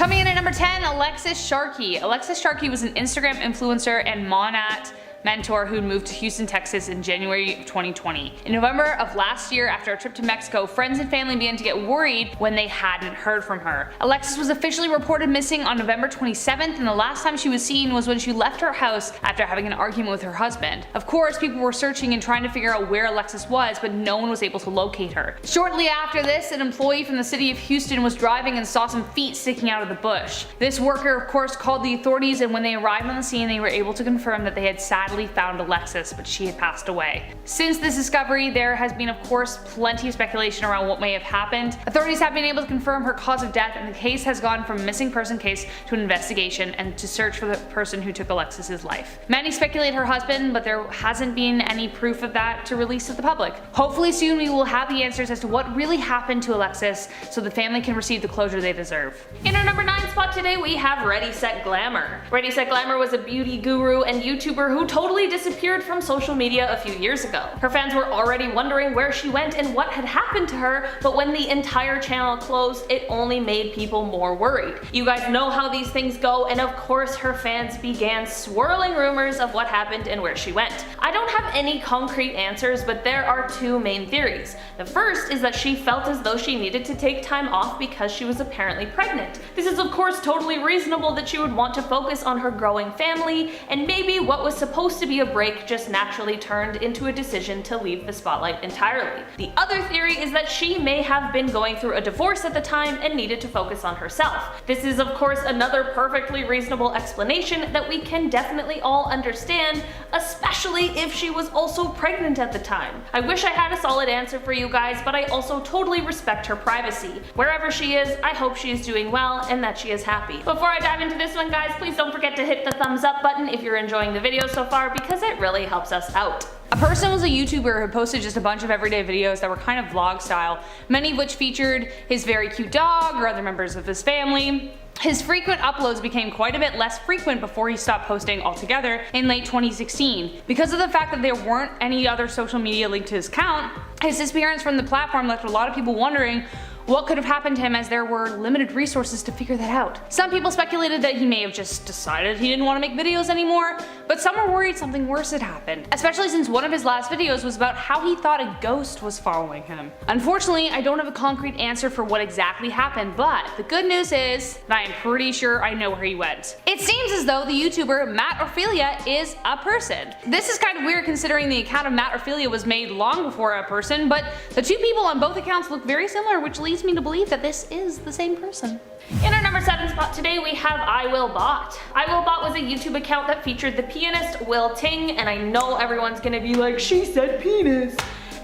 Coming in at number 10, Alexis Sharkey. Alexis Sharkey was an Instagram influencer and Monat mentor who moved to Houston, Texas in January of 2020. In November of last year, after a trip to Mexico, friends and family began to get worried when they hadn't heard from her. Alexis was officially reported missing on November 27th, and the last time she was seen was when she left her house after having an argument with her husband. Of course, people were searching and trying to figure out where Alexis was, but no one was able to locate her. Shortly after this, an employee from the city of Houston was driving and saw some feet sticking out of the bush. This worker, of course, called the authorities, and when they arrived on the scene, they were able to confirm that they had sadly found Alexis, but she had passed away. Since this discovery, there has been, of course, plenty of speculation around what may have happened. Authorities have been able to confirm her cause of death, and the case has gone from missing person case to an investigation and to search for the person who took Alexis's life. Many speculate her husband, but there hasn't been any proof of that to release to the public. Hopefully soon we will have the answers as to what really happened to Alexis so the family can receive the closure they deserve. In our number 9 spot today, we have Ready Set Glamour. Ready Set Glamour was a beauty guru and YouTuber who totally disappeared from social media a few years ago. Her fans were already wondering where she went and what had happened to her, but when the entire channel closed, it only made people more worried. You guys know how these things go, and of course her fans began swirling rumors of what happened and where she went. I don't have any concrete answers, but there are two main theories. The first is that she felt as though she needed to take time off because she was apparently pregnant. This is of course totally reasonable that she would want to focus on her growing family, and maybe what was supposed to be a break just naturally turned into a decision to leave the spotlight entirely. The other theory is that she may have been going through a divorce at the time and needed to focus on herself. This is of course another perfectly reasonable explanation that we can definitely all understand, especially if she was also pregnant at the time. I wish I had a solid answer for you guys, but I also totally respect her privacy. Wherever she is, I hope she is doing well and that she is happy. Before I dive into this one, guys, please don't forget to hit the thumbs up button if you're enjoying the video so far, because it really helps us out. A person was a YouTuber who posted just a bunch of everyday videos that were kind of vlog style, many of which featured his very cute dog or other members of his family. His frequent uploads became quite a bit less frequent before he stopped posting altogether in late 2016. Because of the fact that there weren't any other social media linked to his account, his disappearance from the platform left a lot of people wondering what could have happened to him, as there were limited resources to figure that out. Some people speculated that he may have just decided he didn't want to make videos anymore, but some were worried something worse had happened, especially since one of his last videos was about how he thought a ghost was following him. Unfortunately, I don't have a concrete answer for what exactly happened, but the good news is that I am pretty sure I know where he went. It seems as though the YouTuber Matt Ophelia is a person. This is kind of weird considering the account of Matt Ophelia was made long before a person, but the two people on both accounts look very similar, which leads me to believe that this is the same person. In our number 7 spot today, we have I Will Bot. I Will Bot was a YouTube account that featured the pianist Will Ting, and I know everyone's gonna be like, she said penis.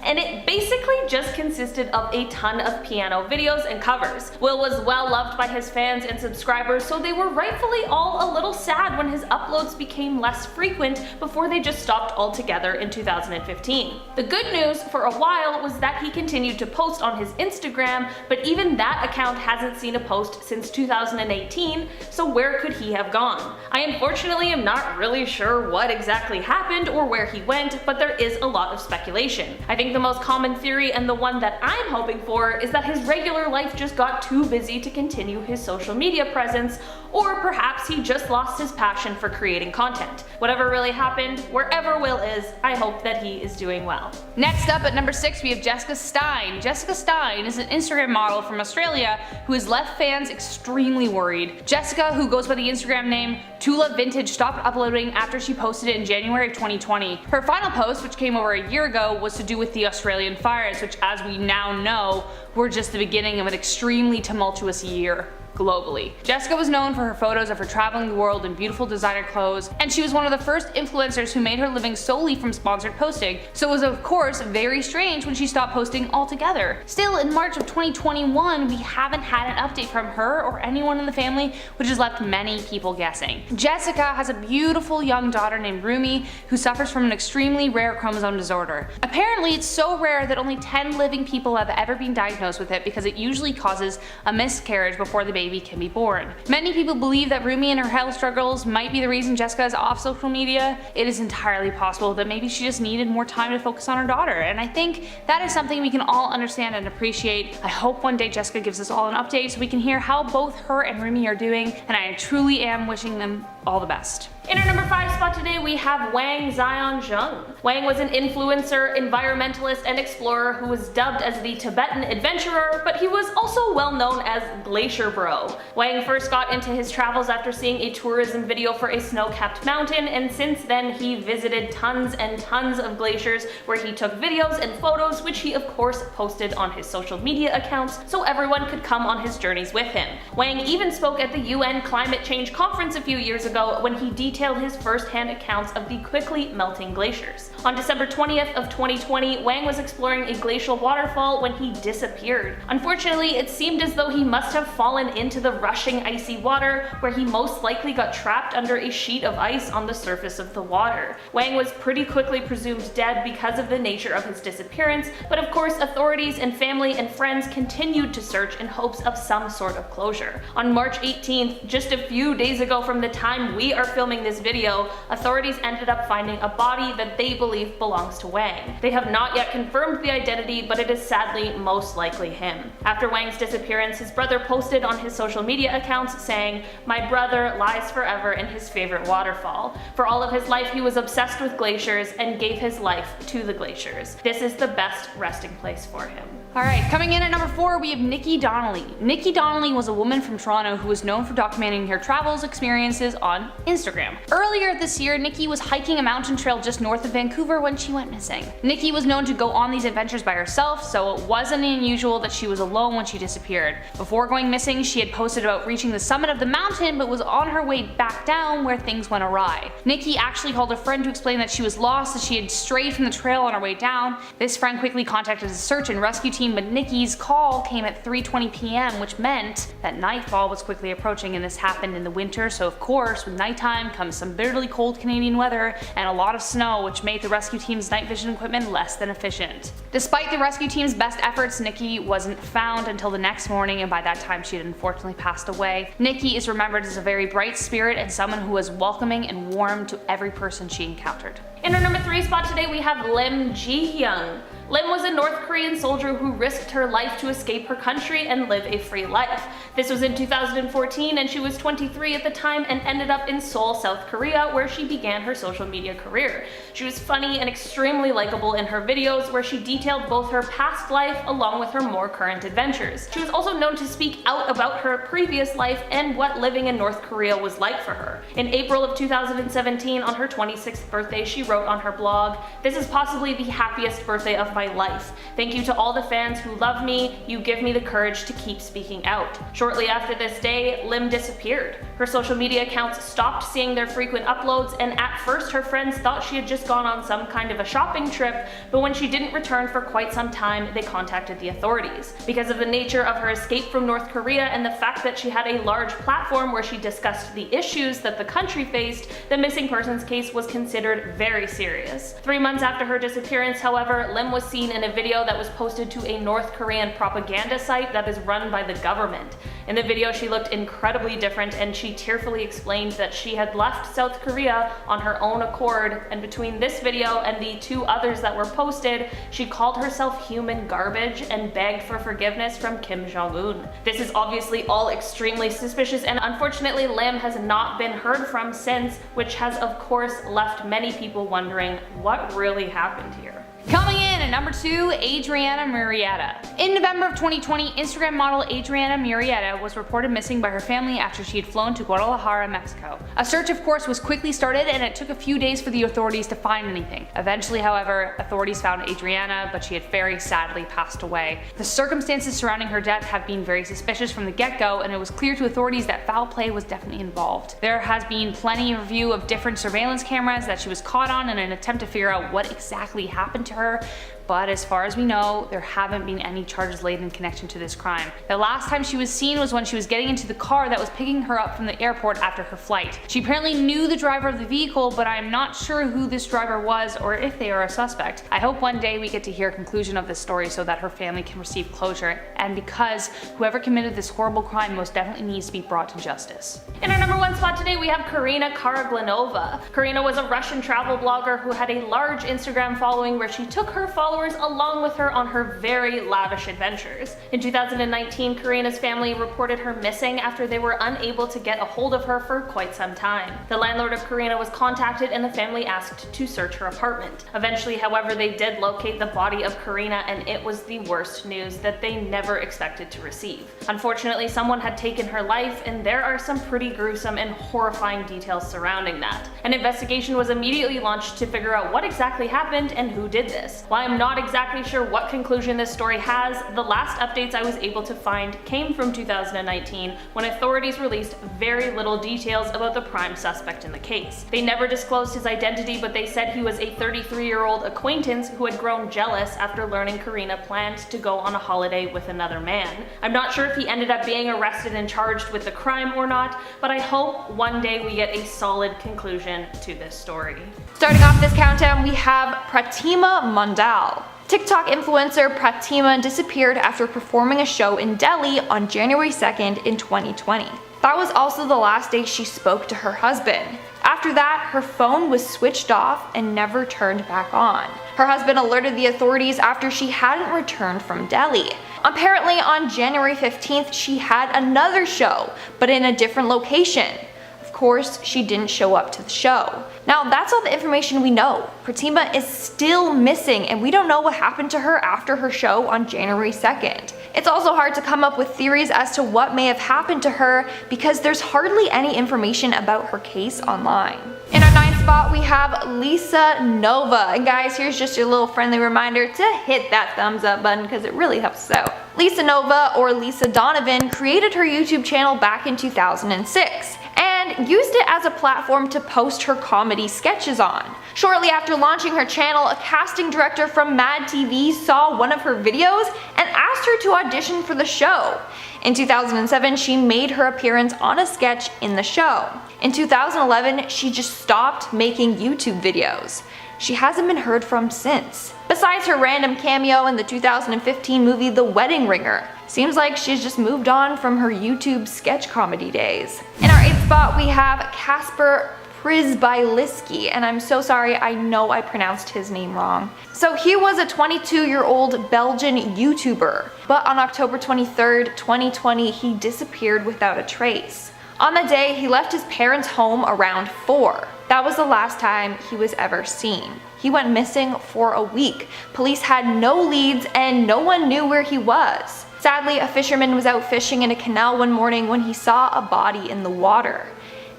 And it basically just consisted of a ton of piano videos and covers. Will was well loved by his fans and subscribers, so they were rightfully all a little sad when his uploads became less frequent before they just stopped altogether in 2015. The good news for a while was that he continued to post on his Instagram, but even that account hasn't seen a post since 2018, so where could he have gone? I unfortunately am not really sure what exactly happened or where he went, but there is a lot of speculation. I think the most common theory, and the one that I'm hoping for, is that his regular life just got too busy to continue his social media presence, or perhaps he just lost his passion for creating content. Whatever really happened, wherever Will is, I hope that he is doing well. Next up at number 6, we have Jessica Stein. Jessica Stein is an Instagram model from Australia who has left fans extremely worried. Jessica, who goes by the Instagram name Tula Vintage, stopped uploading after she posted it in January of 2020. Her final post, which came over a year ago, was to do with the Australian fires, which, as we now know, were just the beginning of an extremely tumultuous year globally. Jessica was known for her photos of her traveling the world in beautiful designer clothes, and she was one of the first influencers who made her living solely from sponsored posting, so it was of course very strange when she stopped posting altogether. Still, in March of 2021, we haven't had an update from her or anyone in the family, which has left many people guessing. Jessica has a beautiful young daughter named Rumi who suffers from an extremely rare chromosome disorder. Apparently, it's so rare that only 10 living people have ever been diagnosed with it, because it usually causes a miscarriage before the baby can be born. Many people believe that Rumi and her health struggles might be the reason Jessica is off social media. It is entirely possible that maybe she just needed more time to focus on her daughter, and I think that is something we can all understand and appreciate. I hope one day Jessica gives us all an update so we can hear how both her and Rumi are doing, and I truly am wishing them all the best. In our number 5 spot today, we have Wang Xiaozheng. Wang was an influencer, environmentalist, and explorer who was dubbed as the Tibetan adventurer, but he was also well known as Glacier Bro. Wang first got into his travels after seeing a tourism video for a snow-capped mountain, and since then he visited tons and tons of glaciers where he took videos and photos, which he of course posted on his social media accounts so everyone could come on his journeys with him. Wang even spoke at the UN Climate Change Conference a few years ago when he detailed his first-hand accounts of the quickly melting glaciers. On December 20th of 2020, Wang was exploring a glacial waterfall when he disappeared. Unfortunately, it seemed as though he must have fallen into the rushing icy water, where he most likely got trapped under a sheet of ice on the surface of the water. Wang was pretty quickly presumed dead because of the nature of his disappearance, but of course authorities and family and friends continued to search in hopes of some sort of closure. On March 18th, just a few days ago from the time we are filming this video, authorities ended up finding a body that they believe belongs to Wang. They have not yet confirmed the identity, but it is sadly most likely him. After Wang's disappearance, his brother posted on his social media accounts saying, "My brother lies forever in his favorite waterfall. For all of his life he was obsessed with glaciers and gave his life to the glaciers. This is the best resting place for him." Alright, coming in at number 4, we have Nikki Donnelly. Nikki Donnelly was a woman from Toronto who was known for documenting her travels experiences on Instagram. Earlier this year, Nikki was hiking a mountain trail just north of Vancouver when she went missing. Nikki was known to go on these adventures by herself, so it wasn't unusual that she was alone when she disappeared. Before going missing, she had posted about reaching the summit of the mountain, but was on her way back down where things went awry. Nikki actually called a friend to explain that she was lost, that she had strayed from the trail on her way down. This friend quickly contacted a search and rescue team, but Nikki's call came at 3:20 p.m., which meant that nightfall was quickly approaching, and this happened in the winter, so of course with nighttime comes some bitterly cold Canadian weather and a lot of snow, which made the rescue team's night vision equipment less than efficient. Despite the rescue team's best efforts, Nikki wasn't found until the next morning, and by that time she had unfortunately passed away. Nikki is remembered as a very bright spirit and someone who was welcoming and warm to every person she encountered. In our number 3 spot today, we have Lim Ji-hyun. Lim was a North Korean soldier who risked her life to escape her country and live a free life. This was in 2014, and she was 23 at the time and ended up in Seoul, South Korea, where she began her social media career. She was funny and extremely likable in her videos, where she detailed both her past life along with her more current adventures. She was also known to speak out about her previous life and what living in North Korea was like for her. In April of 2017, on her 26th birthday, she wrote on her blog, "This is possibly the happiest birthday of my life. Thank you to all the fans who love me. You give me the courage to keep speaking out." Shortly after this day, Lim disappeared. Her social media accounts stopped seeing their frequent uploads, and at first her friends thought she had just gone on some kind of a shopping trip, but when she didn't return for quite some time, they contacted the authorities. Because of the nature of her escape from North Korea and the fact that she had a large platform where she discussed the issues that the country faced, the missing persons case was considered very serious. 3 months after her disappearance, however, Lim was seen in a video that was posted to a North Korean propaganda site that is run by the government. In the video, she looked incredibly different, and she tearfully explained that she had left South Korea on her own accord, and between this video and the 2 others that were posted, she called herself human garbage and begged for forgiveness from Kim Jong-un. This is obviously all extremely suspicious, and unfortunately Lim has not been heard from since, which has of course left many people wondering what really happened here. Coming in at number 2, Adriana Murrieta. In November of 2020, Instagram model Adriana Murrieta was reported missing by her family after she had flown to Guadalajara, Mexico. A search of course was quickly started, and it took a few days for the authorities to find anything. Eventually, however, authorities found Adriana, but she had very sadly passed away. The circumstances surrounding her death have been very suspicious from the get-go, and it was clear to authorities that foul play was definitely involved. There has been plenty of review of different surveillance cameras that she was caught on in an attempt to figure out what exactly happened to her, but as far as we know, there haven't been any charges laid in connection to this crime. The last time she was seen was when she was getting into the car that was picking her up from the airport after her flight. She apparently knew the driver of the vehicle, but I'm not sure who this driver was or if they are a suspect. I hope one day we get to hear a conclusion of this story so that her family can receive closure, and because whoever committed this horrible crime most definitely needs to be brought to justice. In our number 1 spot today, we have Karina Karaglanova. Karina was a Russian travel blogger who had a large Instagram following where she took her followers along with her on her very lavish adventures. In 2019, Karina's family reported her missing after they were unable to get a hold of her for quite some time. The landlord of Karina was contacted and the family asked to search her apartment. Eventually, however, they did locate the body of Karina, and it was the worst news that they never expected to receive. Unfortunately, someone had taken her life, and there are some pretty gruesome and horrifying details surrounding that. An investigation was immediately launched to figure out what exactly happened and who did this. While I'm not exactly sure what conclusion this story has, the last updates I was able to find came from 2019 when authorities released very little details about the prime suspect in the case. They never disclosed his identity, but they said he was a 33-year-old acquaintance who had grown jealous after learning Karina planned to go on a holiday with another man. I'm not sure if he ended up being arrested and charged with the crime or not, but I hope one day we get a solid conclusion to this story. Starting off this countdown, we have Pratima Mandal. TikTok influencer Pratima disappeared after performing a show in Delhi on January 2nd in 2020. That was also the last day she spoke to her husband. After that, her phone was switched off and never turned back on. Her husband alerted the authorities after she hadn't returned from Delhi. Apparently on January 15th, she had another show, but in a different location. Of course, she didn't show up to the show. Now that's all the information we know. Pratima is still missing and we don't know what happened to her after her show on January 2nd. It's also hard to come up with theories as to what may have happened to her because there's hardly any information about her case online. In our 9th spot, we have Lisa Nova. And guys, here's just your little friendly reminder to hit that thumbs up button because it really helps us out. Lisa Nova, or Lisa Donovan, created her YouTube channel back in 2006 and used it as a platform to post her comedy sketches on. Shortly after launching her channel, a casting director from Mad TV saw one of her videos and asked her to audition for the show. In 2007, she made her appearance on a sketch in the show. In 2011, she just stopped making YouTube videos. She hasn't been heard from since. Besides her random cameo in the 2015 movie The Wedding Ringer, seems like she's just moved on from her YouTube sketch comedy days. In our 8th spot, we have Kasper Przybylski, and I'm so sorry, I know I pronounced his name wrong. So he was a 22-year-old Belgian YouTuber, but on October 23rd, 2020, he disappeared without a trace. On the day, he left his parents' home around 4. That was the last time he was ever seen. He went missing for a week. Police had no leads and no one knew where he was. Sadly, a fisherman was out fishing in a canal one morning when he saw a body in the water.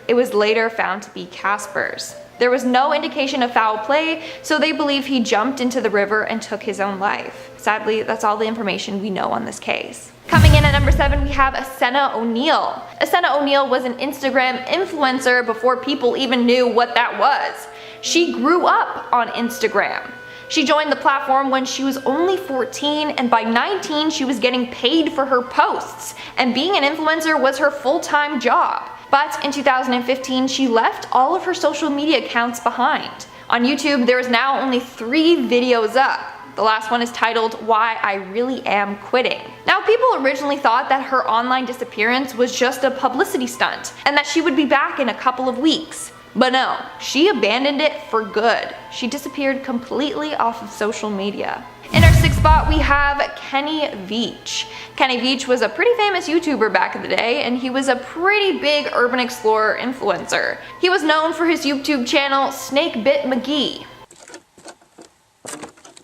It was later found to be Kasper's. There was no indication of foul play, so they believe he jumped into the river and took his own life. Sadly, that's all the information we know on this case. Coming in at number 7, we have Asenna O'Neill. Asenna O'Neill was an Instagram influencer before people even knew what that was. She grew up on Instagram. She joined the platform when she was only 14, and by 19 she was getting paid for her posts, and being an influencer was her full-time job. But in 2015, she left all of her social media accounts behind. On YouTube, there is now only 3 videos up. The last one is titled Why I Really Am Quitting. Now, people originally thought that her online disappearance was just a publicity stunt and that she would be back in a couple of weeks. But no, she abandoned it for good. She disappeared completely off of social media. In our 6th spot, we have Kenny Veach. Kenny Veach was a pretty famous YouTuber back in the day, and he was a pretty big urban explorer influencer. He was known for his YouTube channel Snakebit McGee.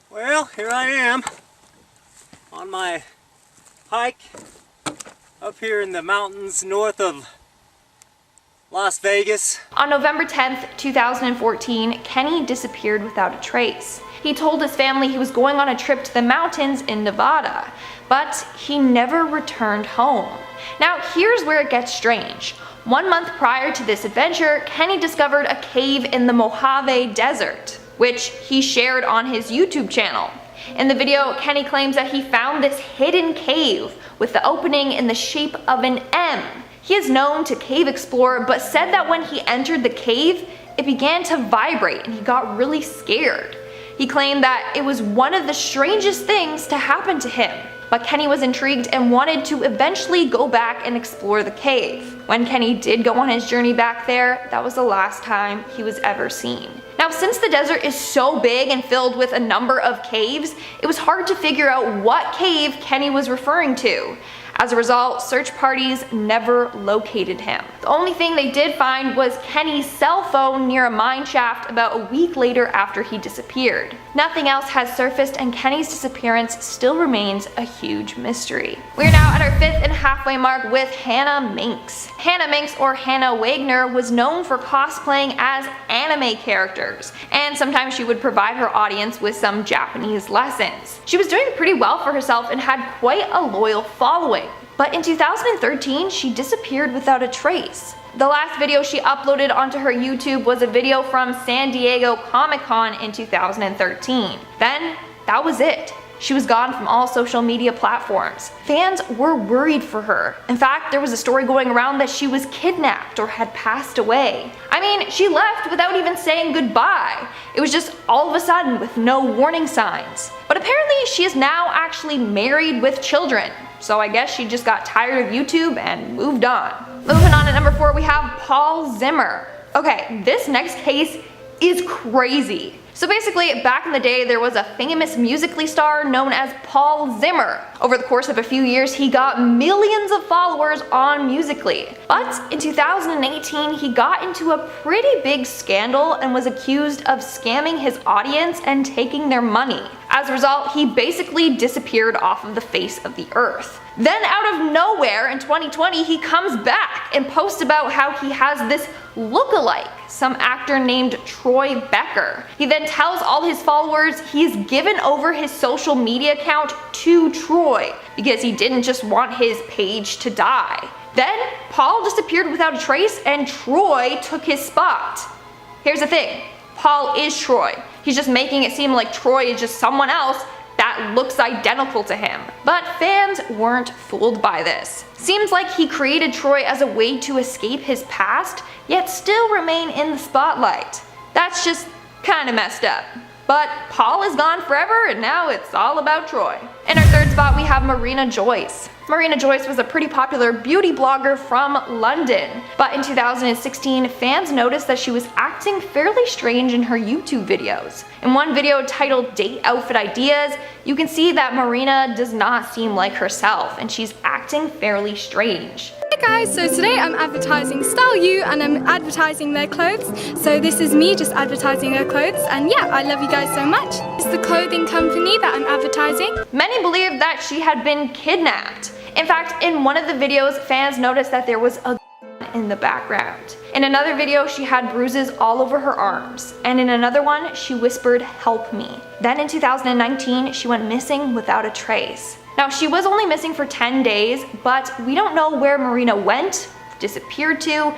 Well, here I am on my hike up here in the mountains north of Las Vegas. On November 10th, 2014, Kenny disappeared without a trace. He told his family he was going on a trip to the mountains in Nevada, but he never returned home. Now here's where it gets strange. 1 month prior to this adventure, Kenny discovered a cave in the Mojave Desert, which he shared on his YouTube channel. In the video, Kenny claims that he found this hidden cave with the opening in the shape of an M. He is known to cave explore, but said that when he entered the cave, it began to vibrate and he got really scared. He claimed that it was one of the strangest things to happen to him. But Kenny was intrigued and wanted to eventually go back and explore the cave. When Kenny did go on his journey back there, that was the last time he was ever seen. Now, since the desert is so big and filled with a number of caves, it was hard to figure out what cave Kenny was referring to. As a result, search parties never located him. The only thing they did find was Kenny's cell phone near a mine shaft about a week later after he disappeared. Nothing else has surfaced, and Kenny's disappearance still remains a huge mystery. We are now at our 5th and halfway mark with Hannah Minks. Hannah Minks, or Hannah Wagner, was known for cosplaying as anime characters, and sometimes she would provide her audience with some Japanese lessons. She was doing pretty well for herself and had quite a loyal following. But in 2013, she disappeared without a trace. The last video she uploaded onto her YouTube was a video from San Diego Comic-Con in 2013. Then, that was it. She was gone from all social media platforms. Fans were worried for her. In fact, there was a story going around that she was kidnapped or had passed away. I mean, she left without even saying goodbye. It was just all of a sudden with no warning signs. But apparently she is now actually married with children. So I guess she just got tired of YouTube and moved on. Moving on to number 4, we have Paul Zimmer. Okay, this next case is crazy. So basically, back in the day, there was a famous Musical.ly star known as Paul Zimmer. Over the course of a few years, he got millions of followers on Musical.ly. But in 2018, he got into a pretty big scandal and was accused of scamming his audience and taking their money. As a result, he basically disappeared off of the face of the earth. Then out of nowhere in 2020, he comes back and posts about how he has this look-alike, some actor named Troy Becker. He then tells all his followers he's given over his social media account to Troy because he didn't just want his page to die. Then Paul disappeared without a trace and Troy took his spot. Here's the thing, Paul is Troy. He's just making it seem like Troy is just someone else that looks identical to him. But fans weren't fooled by this. Seems like he created Troy as a way to escape his past, yet still remain in the spotlight. That's just kinda messed up. But Paul is gone forever and now it's all about Troy. In our 3rd spot, we have Marina Joyce. Marina Joyce was a pretty popular beauty blogger from London, but in 2016, fans noticed that she was acting fairly strange in her YouTube videos. In one video titled Date Outfit Ideas, you can see that Marina does not seem like herself and she's acting fairly strange. Hey guys, so today I'm advertising Style You and I'm advertising their clothes. So this is me just advertising their clothes, and yeah, I love you guys so much. It's the clothing company that I'm advertising. Many believed that she had been kidnapped. In fact, in one of the videos, fans noticed that there was a gun in the background. In another video, she had bruises all over her arms. And in another one, she whispered, "Help me." Then in 2019, she went missing without a trace. Now, she was only missing for 10 days, but we don't know where Marina went, disappeared to,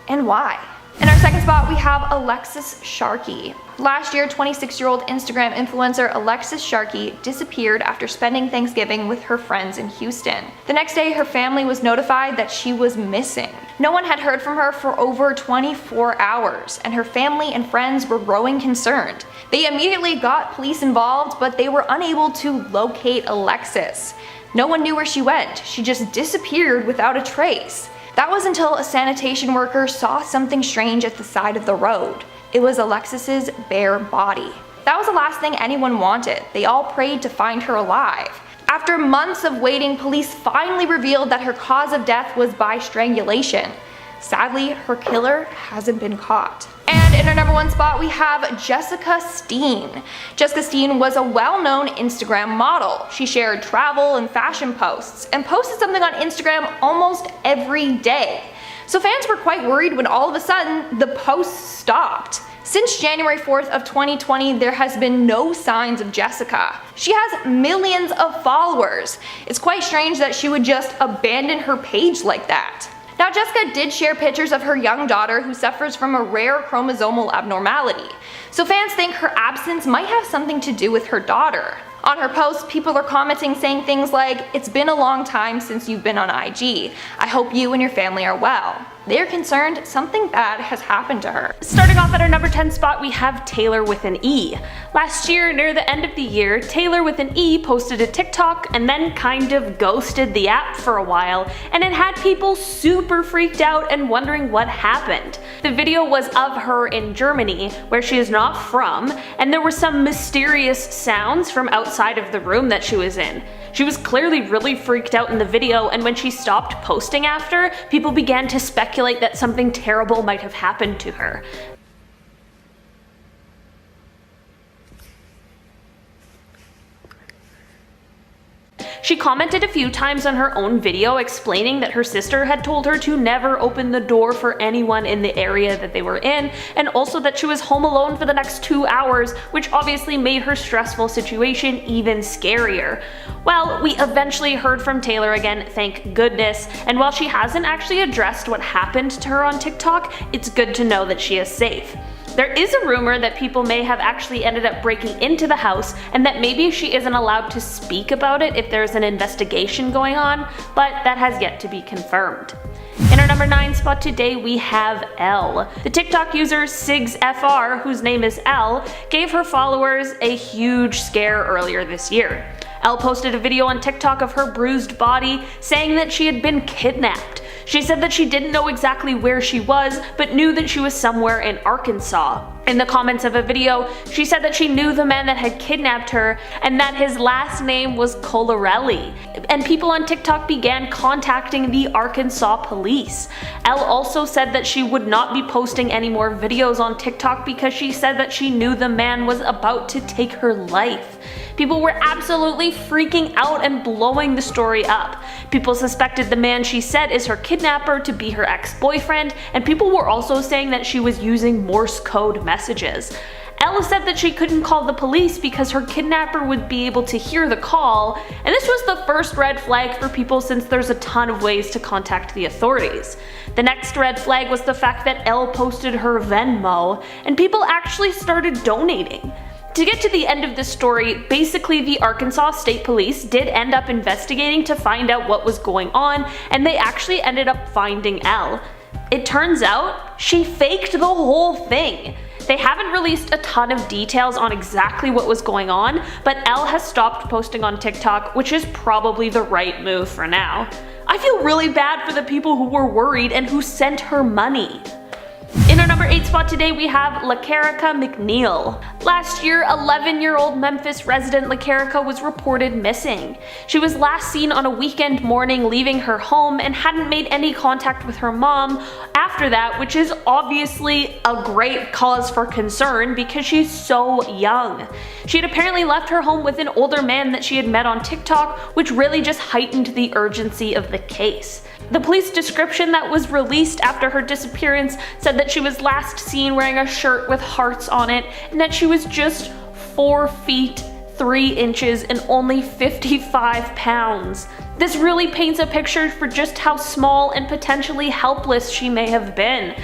and why. In our 2nd spot, we have Alexis Sharkey. Last year, 26-year-old Instagram influencer Alexis Sharkey disappeared after spending Thanksgiving with her friends in Houston. The next day, her family was notified that she was missing. No one had heard from her for over 24 hours, and her family and friends were growing concerned. They immediately got police involved, but they were unable to locate Alexis. No one knew where she went. She just disappeared without a trace. That was until a sanitation worker saw something strange at the side of the road. It was Alexis's bare body. That was the last thing anyone wanted. They all prayed to find her alive. After months of waiting, police finally revealed that her cause of death was by strangulation. Sadly, her killer hasn't been caught. And in our number 1 spot, we have Jessica Steen. Jessica Steen was a well-known Instagram model. She shared travel and fashion posts and posted something on Instagram almost every day. So fans were quite worried when all of a sudden the posts stopped. Since January 4th of 2020, there has been no signs of Jessica. She has millions of followers. It's quite strange that she would just abandon her page like that. Now, Jessica did share pictures of her young daughter who suffers from a rare chromosomal abnormality. So fans think her absence might have something to do with her daughter. On her post, people are commenting saying things like, "It's been a long time since you've been on IG. I hope you and your family are well." They are concerned something bad has happened to her. Starting off at our number 10 spot, we have Taylor with an E. Last year, near the end of the year, Taylor with an E posted a TikTok and then kind of ghosted the app for a while, and it had people super freaked out and wondering what happened. The video was of her in Germany, where she is not from, and there were some mysterious sounds from outside of the room that she was in. She was clearly really freaked out in the video, and when she stopped posting after, people began to speculate that something terrible might have happened to her. She commented a few times on her own video explaining that her sister had told her to never open the door for anyone in the area that they were in, and also that she was home alone for the next 2 hours, which obviously made her stressful situation even scarier. Well, we eventually heard from Taylor again, thank goodness, and while she hasn't actually addressed what happened to her on TikTok, it's good to know that she is safe. There is a rumor that people may have actually ended up breaking into the house, and that maybe she isn't allowed to speak about it if there's an investigation going on, but that has yet to be confirmed. In our number 9 spot today, we have Elle. The TikTok user SigsFR, whose name is Elle, gave her followers a huge scare earlier this year. Elle posted a video on TikTok of her bruised body, saying that she had been kidnapped. She said that she didn't know exactly where she was, but knew that she was somewhere in Arkansas. In the comments of a video, she said that she knew the man that had kidnapped her and that his last name was Colarelli. And people on TikTok began contacting the Arkansas police. Elle also said that she would not be posting any more videos on TikTok because she said that she knew the man was about to take her life. People were absolutely freaking out and blowing the story up. People suspected the man she said is her kidnapper to be her ex-boyfriend, and people were also saying that she was using Morse code messages. Elle said that she couldn't call the police because her kidnapper would be able to hear the call, and this was the first red flag for people since there's a ton of ways to contact the authorities. The next red flag was the fact that Elle posted her Venmo, and people actually started donating. To get to the end of this story, basically the Arkansas State Police did end up investigating to find out what was going on, and they actually ended up finding Elle. It turns out she faked the whole thing. They haven't released a ton of details on exactly what was going on, but Elle has stopped posting on TikTok, which is probably the right move for now. I feel really bad for the people who were worried and who sent her money. In our number 8 spot today, we have LaCarica McNeil. Last year, 11-year-old Memphis resident LaCarica was reported missing. She was last seen on a weekend morning leaving her home and hadn't made any contact with her mom after that, which is obviously a great cause for concern because she's so young. She had apparently left her home with an older man that she had met on TikTok, which really just heightened the urgency of the case. The police description that was released after her disappearance said that she was last seen wearing a shirt with hearts on it and that she was just 4 feet 3 inches and only 55 pounds. This really paints a picture for just how small and potentially helpless she may have been.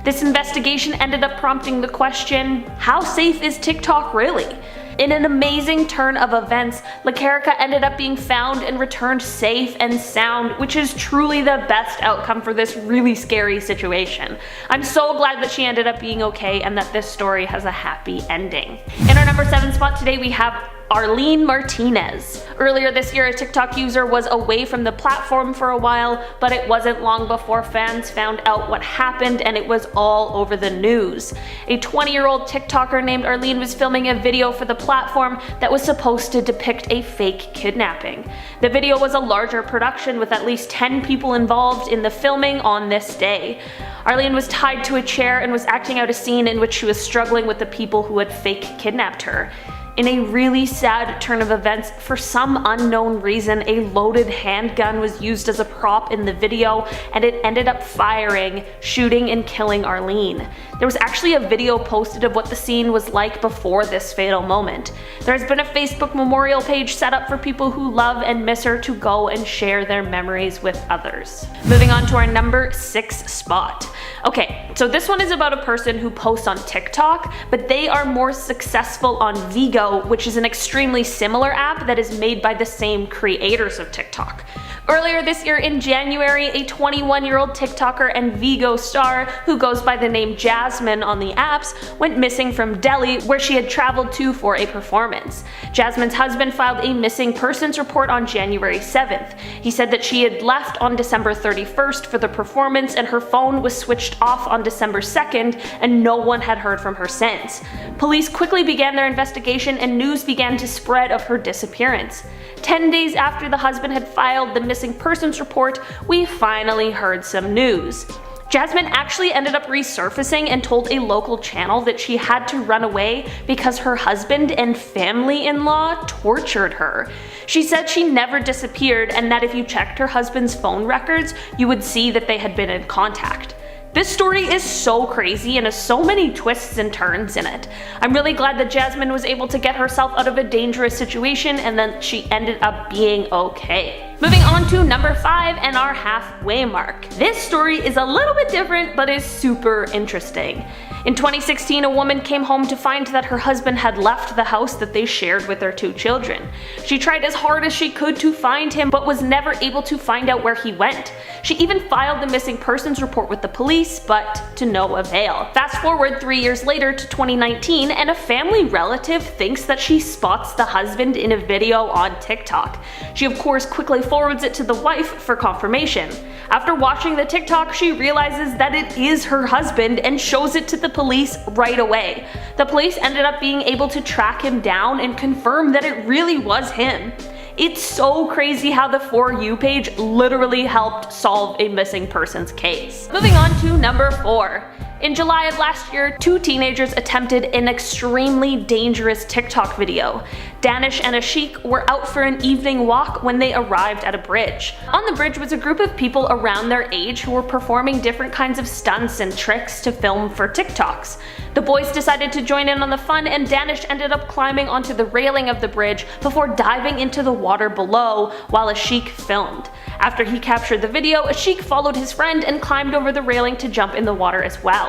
This investigation ended up prompting the question, how safe is TikTok really? In an amazing turn of events, LaCarica ended up being found and returned safe and sound, which is truly the best outcome for this really scary situation. I'm so glad that she ended up being okay and that this story has a happy ending. In our number 7 spot today, we have Arlene Martinez. Earlier this year, a TikTok user was away from the platform for a while, but it wasn't long before fans found out what happened and it was all over the news. A 20-year-old TikToker named Arlene was filming a video for the platform that was supposed to depict a fake kidnapping. The video was a larger production with at least 10 people involved in the filming on this day. Arlene was tied to a chair and was acting out a scene in which she was struggling with the people who had fake kidnapped her. In a really sad turn of events, for some unknown reason, a loaded handgun was used as a prop in the video, and it ended up firing, shooting and killing Arlene. There was actually a video posted of what the scene was like before this fatal moment. There has been a Facebook memorial page set up for people who love and miss her to go and share their memories with others. Moving on to our number 6 spot. Okay, so this one is about a person who posts on TikTok, but they are more successful on Vigo, which is an extremely similar app that is made by the same creators of TikTok. Earlier this year in January, a 21-year-old TikToker and Vigo star who goes by the name Jasmine on the apps went missing from Delhi, where she had traveled to for a performance. Jasmine's husband filed a missing persons report on January 7th. He said that she had left on December 31st for the performance and her phone was switched off on December 2nd and no one had heard from her since. Police quickly began their investigation and news began to spread of her disappearance. 10 days after the husband had filed the missing persons report, we finally heard some news. Jasmine actually ended up resurfacing and told a local channel that she had to run away because her husband and family-in-law tortured her. She said she never disappeared and that if you checked her husband's phone records, you would see that they had been in contact. This story is so crazy and has so many twists and turns in it. I'm really glad that Jasmine was able to get herself out of a dangerous situation and then she ended up being okay. Moving on to number 5 and our halfway mark. This story is a little bit different but is super interesting. In 2016, a woman came home to find that her husband had left the house that they shared with their 2 children. She tried as hard as she could to find him but was never able to find out where he went. She even filed the missing persons report with the police, but to no avail. Fast forward 3 years later to 2019 and a family relative thinks that she spots the husband in a video on TikTok. She of course quickly forwards it to the wife for confirmation. After watching the TikTok, she realizes that it is her husband and shows it to the police right away. The police ended up being able to track him down and confirm that it really was him. It's so crazy how the For You page literally helped solve a missing persons case. Moving on to number 4. In July of last year, 2 teenagers attempted an extremely dangerous TikTok video. Danish and Ashik were out for an evening walk when they arrived at a bridge. On the bridge was a group of people around their age who were performing different kinds of stunts and tricks to film for TikToks. The boys decided to join in on the fun and Danish ended up climbing onto the railing of the bridge before diving into the water below while Ashik filmed. After he captured the video, Ashik followed his friend and climbed over the railing to jump in the water as well.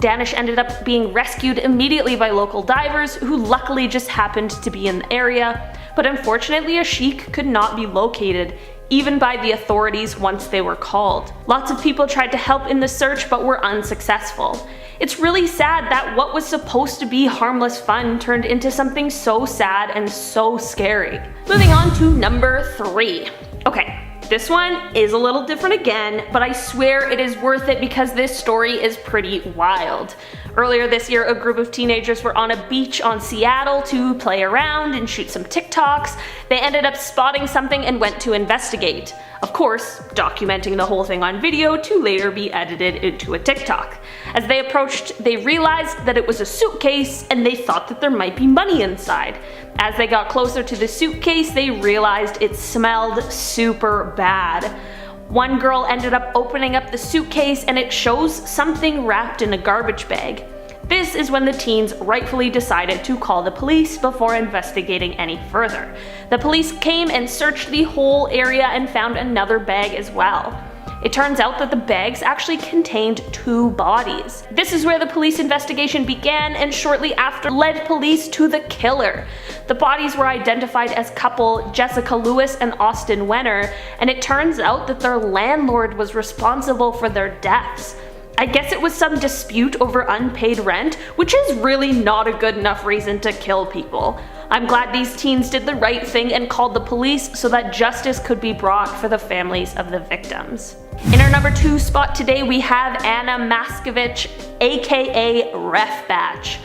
Danish ended up being rescued immediately by local divers who luckily just happened to be in the area, but unfortunately Ashik could not be located, even by the authorities once they were called. Lots of people tried to help in the search but were unsuccessful. It's really sad that what was supposed to be harmless fun turned into something so sad and so scary. Moving on to number 3. Okay. This one is a little different again, but I swear it is worth it because this story is pretty wild. Earlier this year, a group of teenagers were on a beach on Seattle to play around and shoot some TikToks. They ended up spotting something and went to investigate. Of course, documenting the whole thing on video to later be edited into a TikTok. As they approached, they realized that it was a suitcase and they thought that there might be money inside. As they got closer to the suitcase, they realized it smelled super bad. One girl ended up opening up the suitcase and it shows something wrapped in a garbage bag. This is when the teens rightfully decided to call the police before investigating any further. The police came and searched the whole area and found another bag as well. It turns out that the bags actually contained 2 bodies. This is where the police investigation began and shortly after led police to the killer. The bodies were identified as couple Jessica Lewis and Austin Wenner, and it turns out that their landlord was responsible for their deaths. I guess it was some dispute over unpaid rent, which is really not a good enough reason to kill people. I'm glad these teens did the right thing and called the police so that justice could be brought for the families of the victims. In our number 2 spot today we have Anna Maskovich, aka Ref Batch.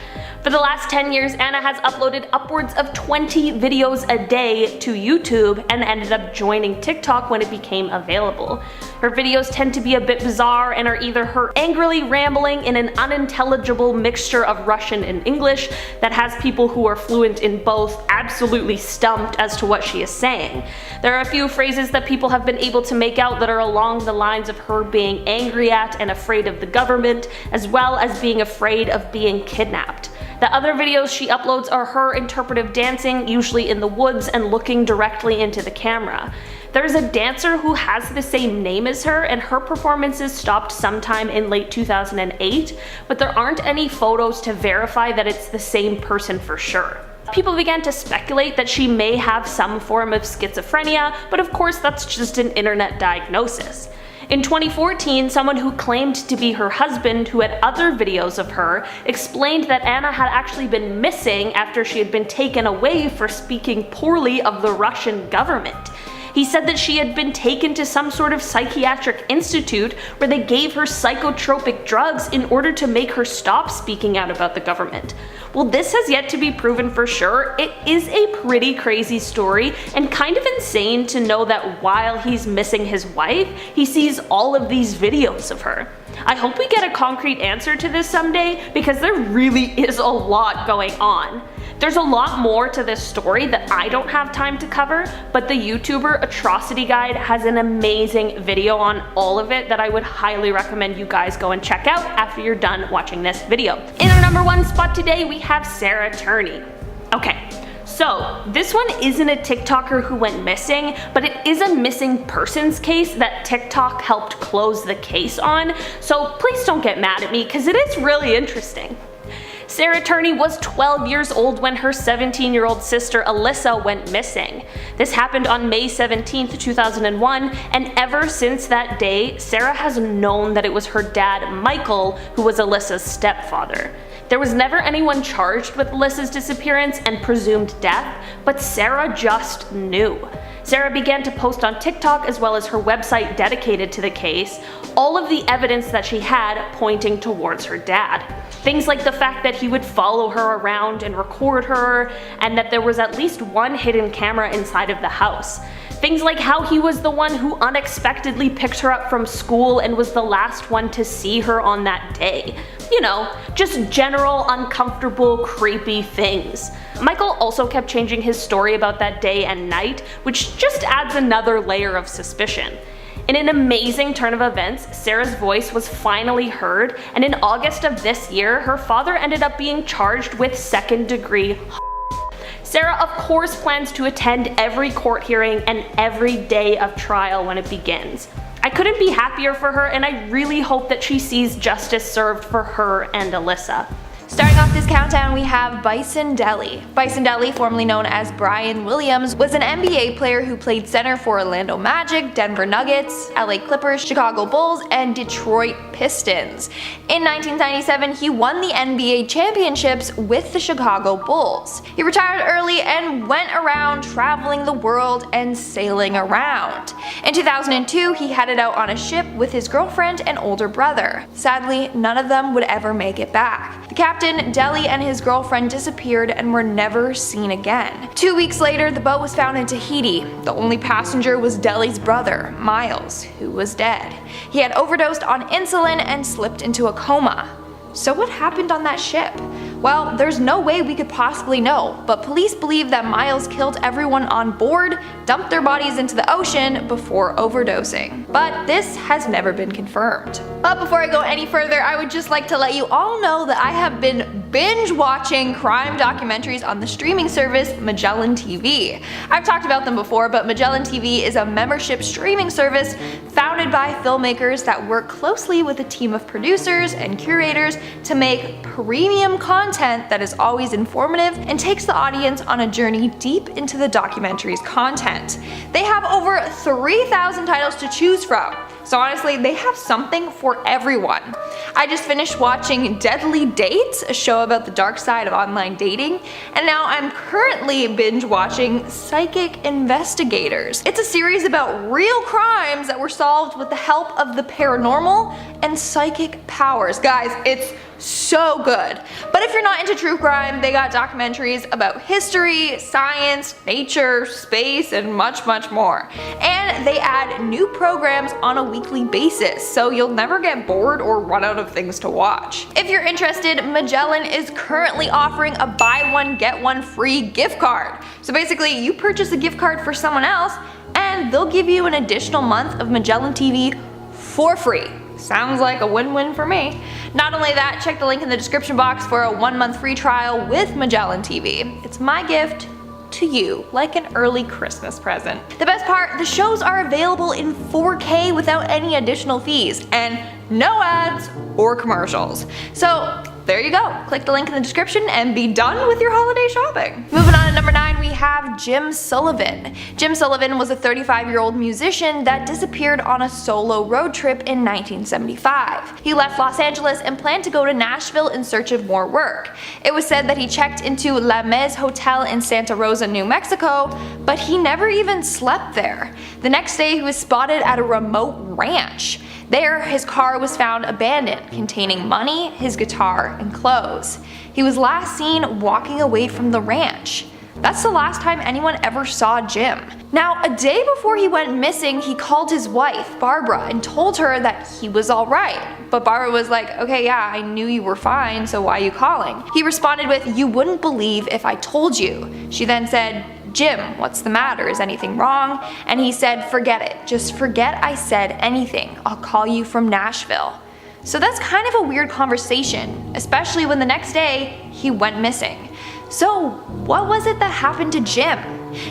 For the last 10 years, Anna has uploaded upwards of 20 videos a day to YouTube and ended up joining TikTok when it became available. Her videos tend to be a bit bizarre and are either her angrily rambling in an unintelligible mixture of Russian and English that has people who are fluent in both absolutely stumped as to what she is saying. There are a few phrases that people have been able to make out that are along the lines of her being angry at and afraid of the government, as well as being afraid of being kidnapped. The other videos she uploads are her interpretive dancing, usually in the woods and looking directly into the camera. There's a dancer who has the same name as her, and her performances stopped sometime in late 2008, but there aren't any photos to verify that it's the same person for sure. People began to speculate that she may have some form of schizophrenia, but of course that's just an internet diagnosis. In 2014, someone who claimed to be her husband, who had other videos of her, explained that Anna had actually been missing after she had been taken away for speaking poorly of the Russian government. He said that she had been taken to some sort of psychiatric institute where they gave her psychotropic drugs in order to make her stop speaking out about the government. Well, this has yet to be proven for sure. It is a pretty crazy story and kind of insane to know that while he's missing his wife, he sees all of these videos of her. I hope we get a concrete answer to this someday because there really is a lot going on. There's a lot more to this story that I don't have time to cover, but the YouTuber Atrocity Guide has an amazing video on all of it that I would highly recommend you guys go and check out after you're done watching this video. In our number 1 spot today, we have Sarah Turney. Okay, so this one isn't a TikToker who went missing, but it is a missing persons case that TikTok helped close the case on, so please don't get mad at me because it is really interesting. Sarah Turney was 12 years old when her 17-year-old sister Alyssa went missing. This happened on May 17, 2001, and ever since that day, Sarah has known that it was her dad, Michael, who was Alyssa's stepfather. There was never anyone charged with Alyssa's disappearance and presumed death, but Sarah just knew. Sarah began to post on TikTok as well as her website dedicated to the case, all of the evidence that she had pointing towards her dad. Things like the fact that he would follow her around and record her, and that there was at least one hidden camera inside of the house. Things like how he was the one who unexpectedly picked her up from school and was the last one to see her on that day. You know, just general uncomfortable, creepy things. Michael also kept changing his story about that day and night, which just adds another layer of suspicion. In an amazing turn of events, Sarah's voice was finally heard, and in August of this year, her father ended up being charged with second-degree. Sarah of course plans to attend every court hearing and every day of trial when it begins. I couldn't be happier for her, and I really hope that she sees justice served for her and Alyssa. Starting off this countdown, we have Bison Dele. Bison Dele, formerly known as Brian Williams, was an NBA player who played center for Orlando Magic, Denver Nuggets, LA Clippers, Chicago Bulls, and Detroit Pistons. In 1997, he won the NBA championships with the Chicago Bulls. He retired early and went around traveling the world and sailing around. In 2002, he headed out on a ship with his girlfriend and older brother. Sadly, none of them would ever make it back. The captain, Dele, and his girlfriend disappeared and were never seen again. 2 weeks later, the boat was found in Tahiti. The only passenger was Dele's brother, Miles, who was dead. He had overdosed on insulin and slipped into a coma. So what happened on that ship? Well, there's no way we could possibly know, but police believe that Miles killed everyone on board, dumped their bodies into the ocean before overdosing. But this has never been confirmed. But before I go any further, I would just like to let you all know that I have been binge watching crime documentaries on the streaming service Magellan TV. I've talked about them before, but Magellan TV is a membership streaming service founded by filmmakers that work closely with a team of producers and curators to make premium content that is always informative and takes the audience on a journey deep into the documentary's content. They have over 3,000 titles to choose from, so honestly, they have something for everyone. I just finished watching Deadly Dates, a show about the dark side of online dating, and now I'm currently binge watching Psychic Investigators. It's a series about real crimes that were solved with the help of the paranormal and psychic powers. Guys, it's so good. But if you're not into true crime, they got documentaries about history, science, nature, space, and much more. And they add new programs on a weekly basis, so you'll never get bored or run out of things to watch. If you're interested, Magellan is currently offering a buy one get one free gift card. So basically, you purchase a gift card for someone else, and they'll give you an additional month of Magellan TV for free. Sounds like a win-win for me. Not only that, check the link in the description box for a 1-month free trial with Magellan TV. It's my gift to you like an early Christmas present. The best part, the shows are available in 4K without any additional fees and no ads or commercials. So there you go. Click the link in the description and be done with your holiday shopping. Moving on to number 9, we have Jim Sullivan. Jim Sullivan was a 35-year-old musician that disappeared on a solo road trip in 1975. He left Los Angeles and planned to go to Nashville in search of more work. It was said that he checked into La Mez Hotel in Santa Rosa, New Mexico, but he never even slept there. The next day he was spotted at a remote ranch. There, his car was found abandoned, containing money, his guitar, and clothes. He was last seen walking away from the ranch. That's the last time anyone ever saw Jim. Now, a day before he went missing, he called his wife, Barbara, and told her that he was alright. But Barbara was like, okay, yeah, I knew you were fine, so why are you calling? He responded with, "You wouldn't believe if I told you." She then said, "Jim, what's the matter? Is anything wrong?" And he said, "Forget it. Just forget I said anything. I'll call you from Nashville." So that's kind of a weird conversation, especially when the next day he went missing. So what was it that happened to Jim?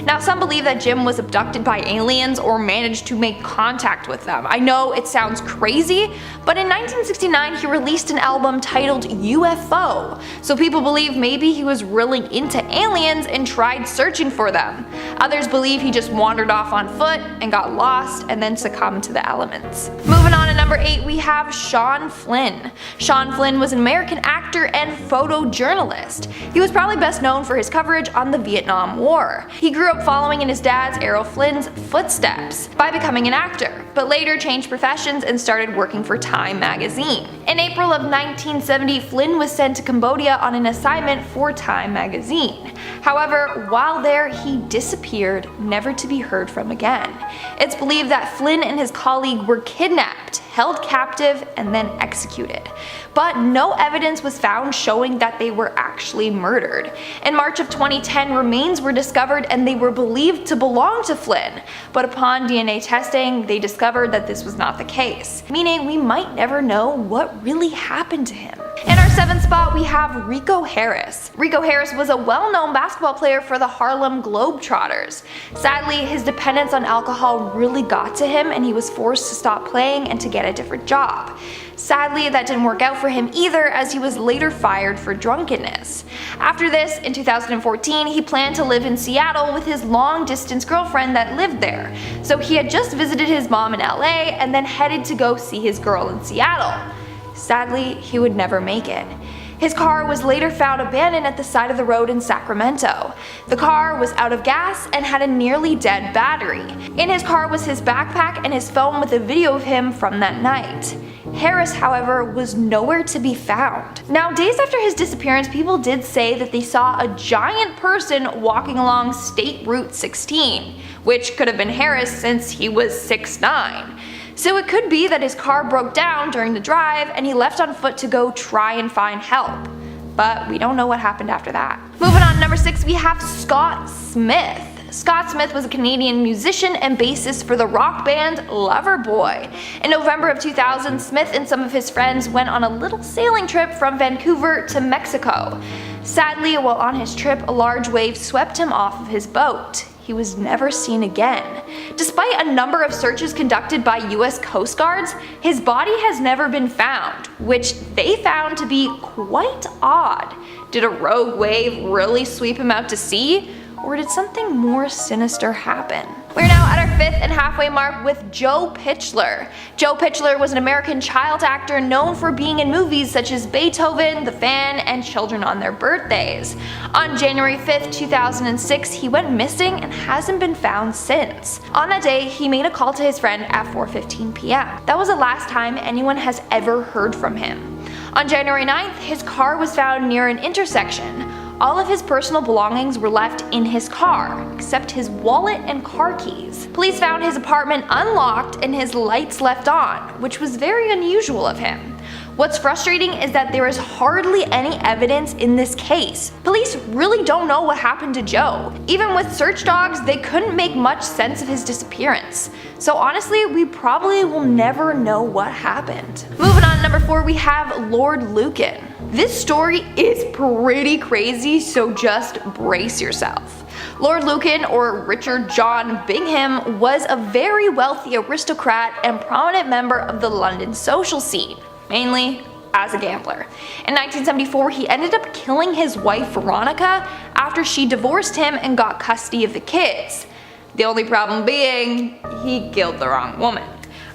Now, some believe that Jim was abducted by aliens or managed to make contact with them. I know it sounds crazy, but in 1969 he released an album titled UFO, so people believe maybe he was really into aliens and tried searching for them. Others believe he just wandered off on foot and got lost and then succumbed to the elements. Moving on to number 8, we have Sean Flynn. Sean Flynn was an American actor and photojournalist. He was probably best known for his coverage on the Vietnam War. He grew up following in his dad's, Errol Flynn's, footsteps by becoming an actor, but later changed professions and started working for Time magazine. In April of 1970, Flynn was sent to Cambodia on an assignment for Time magazine. However, while there, he disappeared, never to be heard from again. It's believed that Flynn and his colleague were kidnapped, held captive, and then executed. But no evidence was found showing that they were actually murdered. In March of 2010, remains were discovered and they were believed to belong to Flynn, but upon DNA testing, they discovered that this was not the case, meaning we might never know what really happened to him. In our 7th spot, we have Rico Harris. Rico Harris was a well-known basketball player for the Harlem Globetrotters. Sadly, his dependence on alcohol really got to him and he was forced to stop playing and to get a different job. Sadly, that didn't work out for him either, as he was later fired for drunkenness. After this, in 2014, he planned to live in Seattle with his long-distance girlfriend that lived there. So he had just visited his mom in LA and then headed to go see his girl in Seattle. Sadly, he would never make it. His car was later found abandoned at the side of the road in Sacramento. The car was out of gas and had a nearly dead battery. In his car was his backpack and his phone with a video of him from that night. Harris, however, was nowhere to be found. Now, days after his disappearance, people did say that they saw a giant person walking along State Route 16, which could have been Harris since he was 6'9". So it could be that his car broke down during the drive and he left on foot to go try and find help. But we don't know what happened after that. Moving on to number 6, we have Scott Smith. Scott Smith was a Canadian musician and bassist for the rock band Loverboy. In November of 2000, Smith and some of his friends went on a little sailing trip from Vancouver to Mexico. Sadly, while on his trip, a large wave swept him off of his boat. He was never seen again. Despite a number of searches conducted by US Coast Guards, his body has never been found, which they found to be quite odd. Did a rogue wave really sweep him out to sea? Or did something more sinister happen? We're now at our 5th and halfway mark with Joe Pitchler. Joe Pitchler was an American child actor known for being in movies such as Beethoven, The Fan, and Children on Their Birthdays. On January 5th, 2006, he went missing and hasn't been found since. On that day, he made a call to his friend at 4:15 p.m. That was the last time anyone has ever heard from him. On January 9th, his car was found near an intersection. All of his personal belongings were left in his car, except his wallet and car keys. Police found his apartment unlocked and his lights left on, which was very unusual of him. What's frustrating is that there is hardly any evidence in this case. Police really don't know what happened to Joe. Even with search dogs, they couldn't make much sense of his disappearance. So honestly, we probably will never know what happened. Moving on to number 4, we have Lord Lucan. This story is pretty crazy, so just brace yourself. Lord Lucan, or Richard John Bingham, was a very wealthy aristocrat and prominent member of the London social scene, mainly as a gambler. In 1974, he ended up killing his wife Veronica after she divorced him and got custody of the kids. The only problem being, he killed the wrong woman.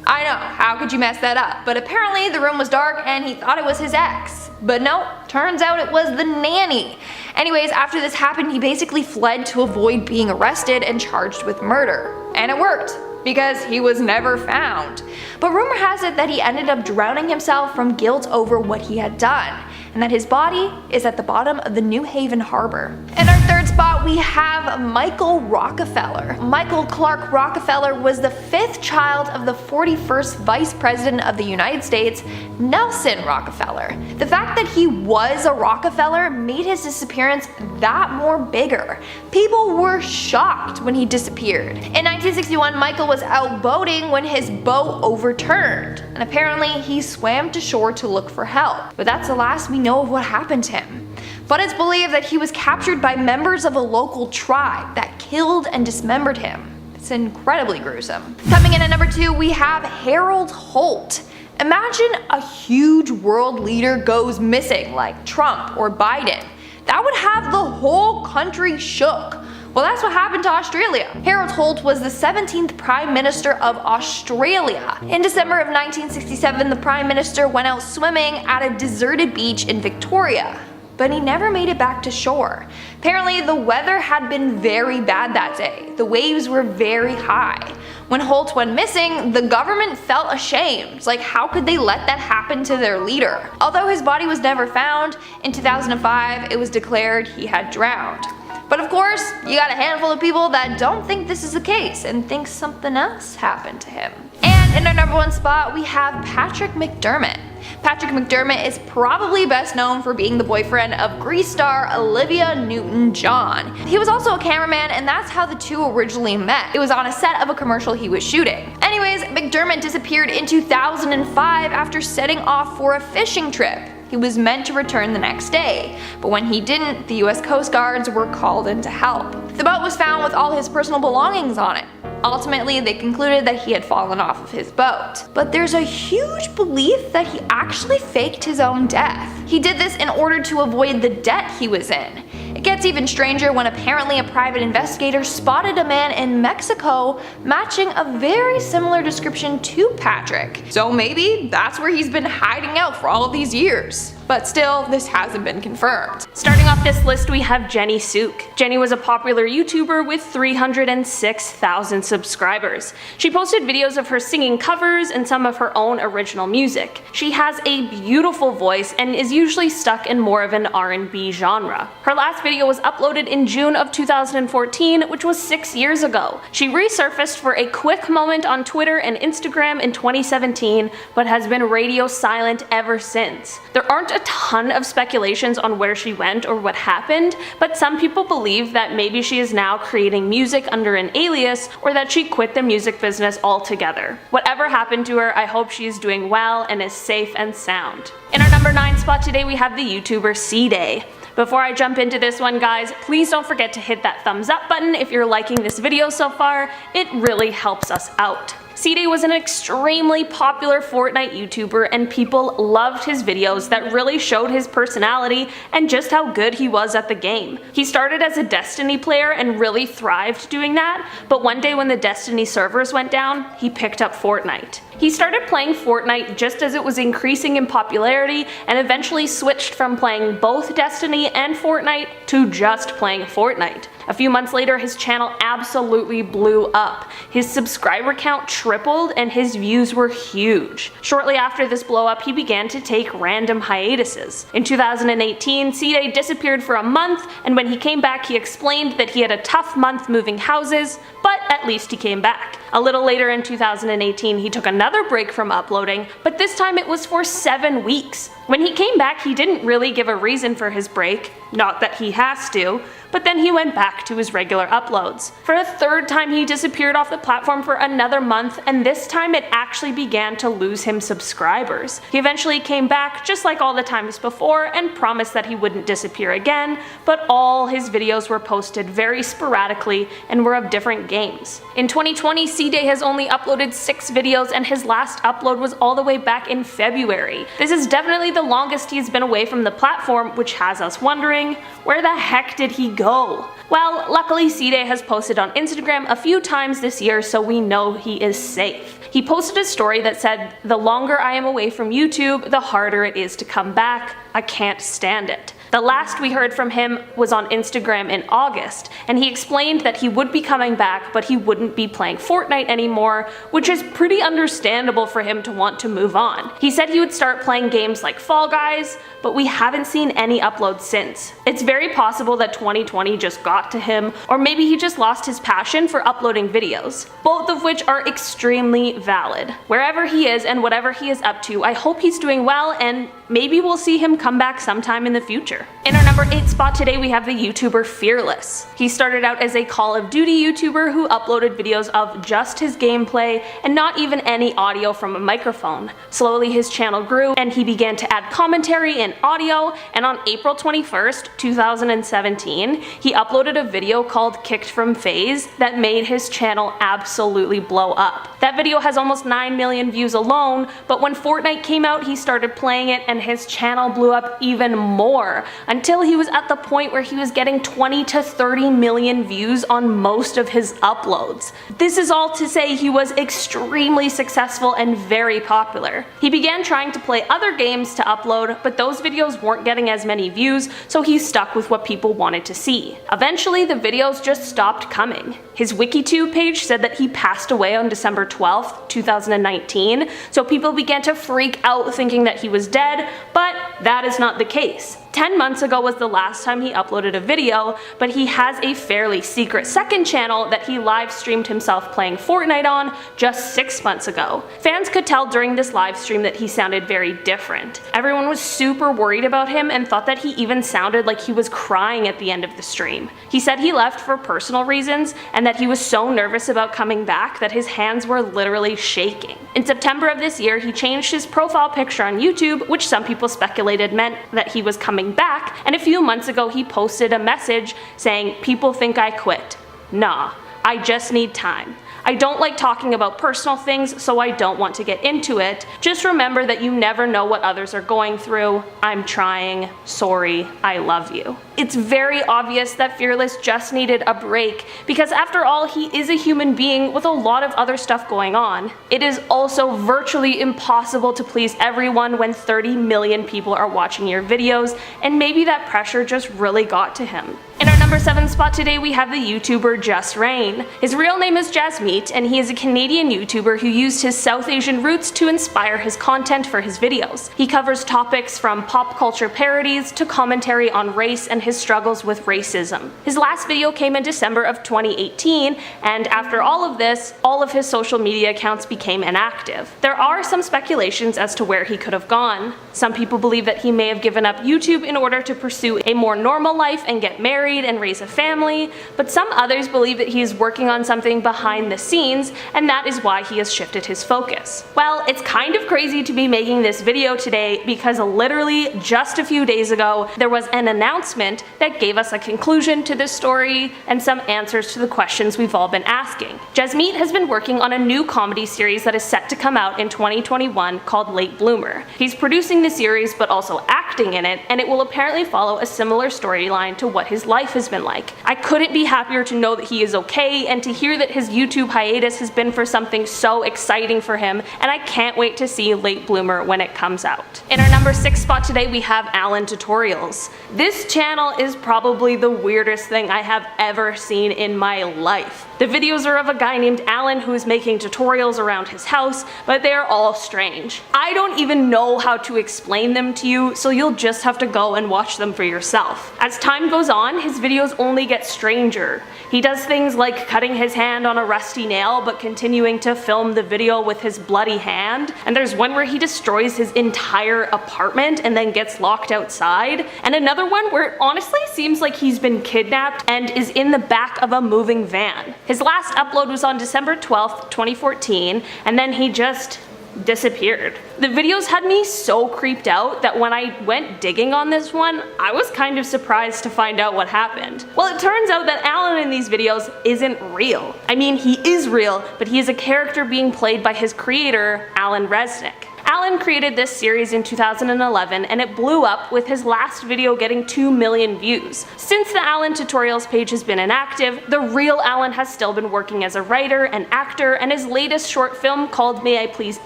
I know, how could you mess that up? But apparently the room was dark and he thought it was his ex. But no, turns out it was the nanny. Anyways, after this happened, he basically fled to avoid being arrested and charged with murder. And it worked, because he was never found. But rumor has it that he ended up drowning himself from guilt over what he had done, and that his body is at the bottom of the New Haven harbor. In our third spot, we have Michael Rockefeller. Michael Clark Rockefeller was the 5th child of the 41st Vice President of the United States, Nelson Rockefeller. The fact that he was a Rockefeller made his disappearance that more bigger. People were shocked when he disappeared. In 1961, Michael was out boating when his boat overturned, and apparently he swam to shore to look for help. But that's the last we know of what happened to him. But it's believed that he was captured by members of a local tribe that killed and dismembered him. It's incredibly gruesome. Coming in at number 2, we have Harold Holt. Imagine a huge world leader goes missing, like Trump or Biden. That would have the whole country shook. Well, that's what happened to Australia. Harold Holt was the 17th Prime Minister of Australia. In December of 1967, the Prime Minister went out swimming at a deserted beach in Victoria, but he never made it back to shore. Apparently, the weather had been very bad that day. The waves were very high. When Holt went missing, the government felt ashamed. Like, how could they let that happen to their leader? Although his body was never found, in 2005 it was declared he had drowned. But of course, you got a handful of people that don't think this is the case and think something else happened to him. And in our number 1 spot, we have Patrick McDermott. Patrick McDermott is probably best known for being the boyfriend of Grease star Olivia Newton-John. He was also a cameraman, and that's how the two originally met. It was on a set of a commercial he was shooting. Anyways, McDermott disappeared in 2005 after setting off for a fishing trip. He was meant to return the next day, but when he didn't, the US Coast Guards were called in to help. The boat was found with all his personal belongings on it. Ultimately, they concluded that he had fallen off of his boat. But there's a huge belief that he actually faked his own death. He did this in order to avoid the debt he was in. It gets even stranger when apparently a private investigator spotted a man in Mexico matching a very similar description to Patrick. So maybe that's where he's been hiding out for all of these years. But still, this hasn't been confirmed. Starting off this list, we have Jenny Sook. Jenny was a popular YouTuber with 306,000 subscribers. She posted videos of her singing covers and some of her own original music. She has a beautiful voice and is usually stuck in more of an R&B genre. Her last video was uploaded in June of 2014, which was 6 years ago. She resurfaced for a quick moment on Twitter and Instagram in 2017, but has been radio silent ever since. There aren't a ton of speculations on where she went or what happened, but some people believe that maybe she is now creating music under an alias, or that she quit the music business altogether. Whatever happened to her, I hope she is doing well and is safe and sound. In our number 9 spot today, we have the YouTuber C-Day. Before I jump into this one, guys, please don't forget to hit that thumbs up button if you're liking this video so far. It really helps us out. C-Day was an extremely popular Fortnite YouTuber, and people loved his videos that really showed his personality and just how good he was at the game. He started as a Destiny player and really thrived doing that, but one day when the Destiny servers went down, he picked up Fortnite. He started playing Fortnite just as it was increasing in popularity, and eventually switched from playing both Destiny and Fortnite to just playing Fortnite. A few months later, his channel absolutely blew up. His subscriber count tripled and his views were huge. Shortly after this blow up, he began to take random hiatuses. In 2018, C-Day disappeared for a month, and when he came back, he explained that he had a tough month moving houses, but at least he came back. A little later in 2018, he took another break from uploading, but this time it was for 7 weeks. When he came back, he didn't really give a reason for his break, not that he has to, but then he went back to his regular uploads. For a third time, he disappeared off the platform for another month, and this time it actually began to lose him subscribers. He eventually came back, just like all the times before, and promised that he wouldn't disappear again, but all his videos were posted very sporadically and were of different games. In 2020, C-Day has only uploaded 6 videos, and his last upload was all the way back in February. This is definitely the longest he's been away from the platform, which has us wondering, where the heck did he go? Well, luckily C-Day has posted on Instagram a few times this year, so we know he is safe. He posted a story that said, "The longer I am away from YouTube, the harder it is to come back. I can't stand it." The last we heard from him was on Instagram in August, and he explained that he would be coming back, but he wouldn't be playing Fortnite anymore, which is pretty understandable for him to want to move on. He said he would start playing games like Fall Guys, but we haven't seen any uploads since. It's very possible that 2020 just got to him, or maybe he just lost his passion for uploading videos, both of which are extremely valid. Wherever he is and whatever he is up to, I hope he's doing well, and maybe we'll see him come back sometime in the future. In our number 8 spot today, we have the YouTuber Fearless. He started out as a Call of Duty YouTuber who uploaded videos of just his gameplay and not even any audio from a microphone. Slowly his channel grew and he began to add commentary and audio, and on April 21st, 2017, he uploaded a video called Kicked from FaZe that made his channel absolutely blow up. That video has almost 9 million views alone, but when Fortnite came out, he started playing it and his channel blew up even more, until he was at the point where he was getting 20 to 30 million views on most of his uploads. This is all to say he was extremely successful and very popular. He began trying to play other games to upload, but those videos weren't getting as many views, so he stuck with what people wanted to see. Eventually, the videos just stopped coming. His WikiTube page said that he passed away on December 12th, 2019, so people began to freak out thinking that he was dead, but that is not the case. 10 months ago was the last time he uploaded a video, but he has a fairly secret second channel that he live streamed himself playing Fortnite on just 6 months ago. Fans could tell during this live stream that he sounded very different. Everyone was super worried about him and thought that he even sounded like he was crying at the end of the stream. He said he left for personal reasons and that he was so nervous about coming back that his hands were literally shaking. In September of this year, he changed his profile picture on YouTube, which some people speculated meant that he was coming back, and a few months ago he posted a message saying, "People think I quit. Nah, I just need time. I don't like talking about personal things, so I don't want to get into it. Just remember that you never know what others are going through. I'm trying. Sorry. I love you." It's very obvious that Fearless just needed a break, because after all, he is a human being with a lot of other stuff going on. It is also virtually impossible to please everyone when 30 million people are watching your videos, and maybe that pressure just really got to him. In our number 7 spot today, we have the YouTuber Just Rain. His real name is Jasmeet, and he is a Canadian YouTuber who used his South Asian roots to inspire his content for his videos. He covers topics from pop culture parodies to commentary on race and his struggles with racism. His last video came in December of 2018, and after all of this, all of his social media accounts became inactive. There are some speculations as to where he could have gone. Some people believe that he may have given up YouTube in order to pursue a more normal life and get married and raise a family, but some others believe that he is working on something behind the scenes, and that is why he has shifted his focus. Well, it's kind of crazy to be making this video today because literally just a few days ago there was an announcement that gave us a conclusion to this story and some answers to the questions we've all been asking. Jasmeet has been working on a new comedy series that is set to come out in 2021 called Late Bloomer. He's producing the series but also acting in it, and it will apparently follow a similar storyline to what his life has has been like. I couldn't be happier to know that he is okay and to hear that his YouTube hiatus has been for something so exciting for him, and I can't wait to see Late Bloomer when it comes out. In our number 6 spot today we have Alan Tutorials. This channel is probably the weirdest thing I have ever seen in my life. The videos are of a guy named Alan who is making tutorials around his house, but they are all strange. I don't even know how to explain them to you, so you'll just have to go and watch them for yourself. As time goes on, his videos only get stranger. He does things like cutting his hand on a rusty nail but continuing to film the video with his bloody hand, and there's one where he destroys his entire apartment and then gets locked outside, and another one where it honestly seems like he's been kidnapped and is in the back of a moving van. His last upload was on December 12th, 2014, and then he just disappeared. The videos had me so creeped out that when I went digging on this one, I was kind of surprised to find out what happened. Well, it turns out that Alan in these videos isn't real. I mean, he is real, but he is a character being played by his creator, Alan Resnick. Alan created this series in 2011 and it blew up, with his last video getting 2 million views. Since the Alan Tutorials page has been inactive, the real Alan has still been working as a writer and actor, and his latest short film called May I Please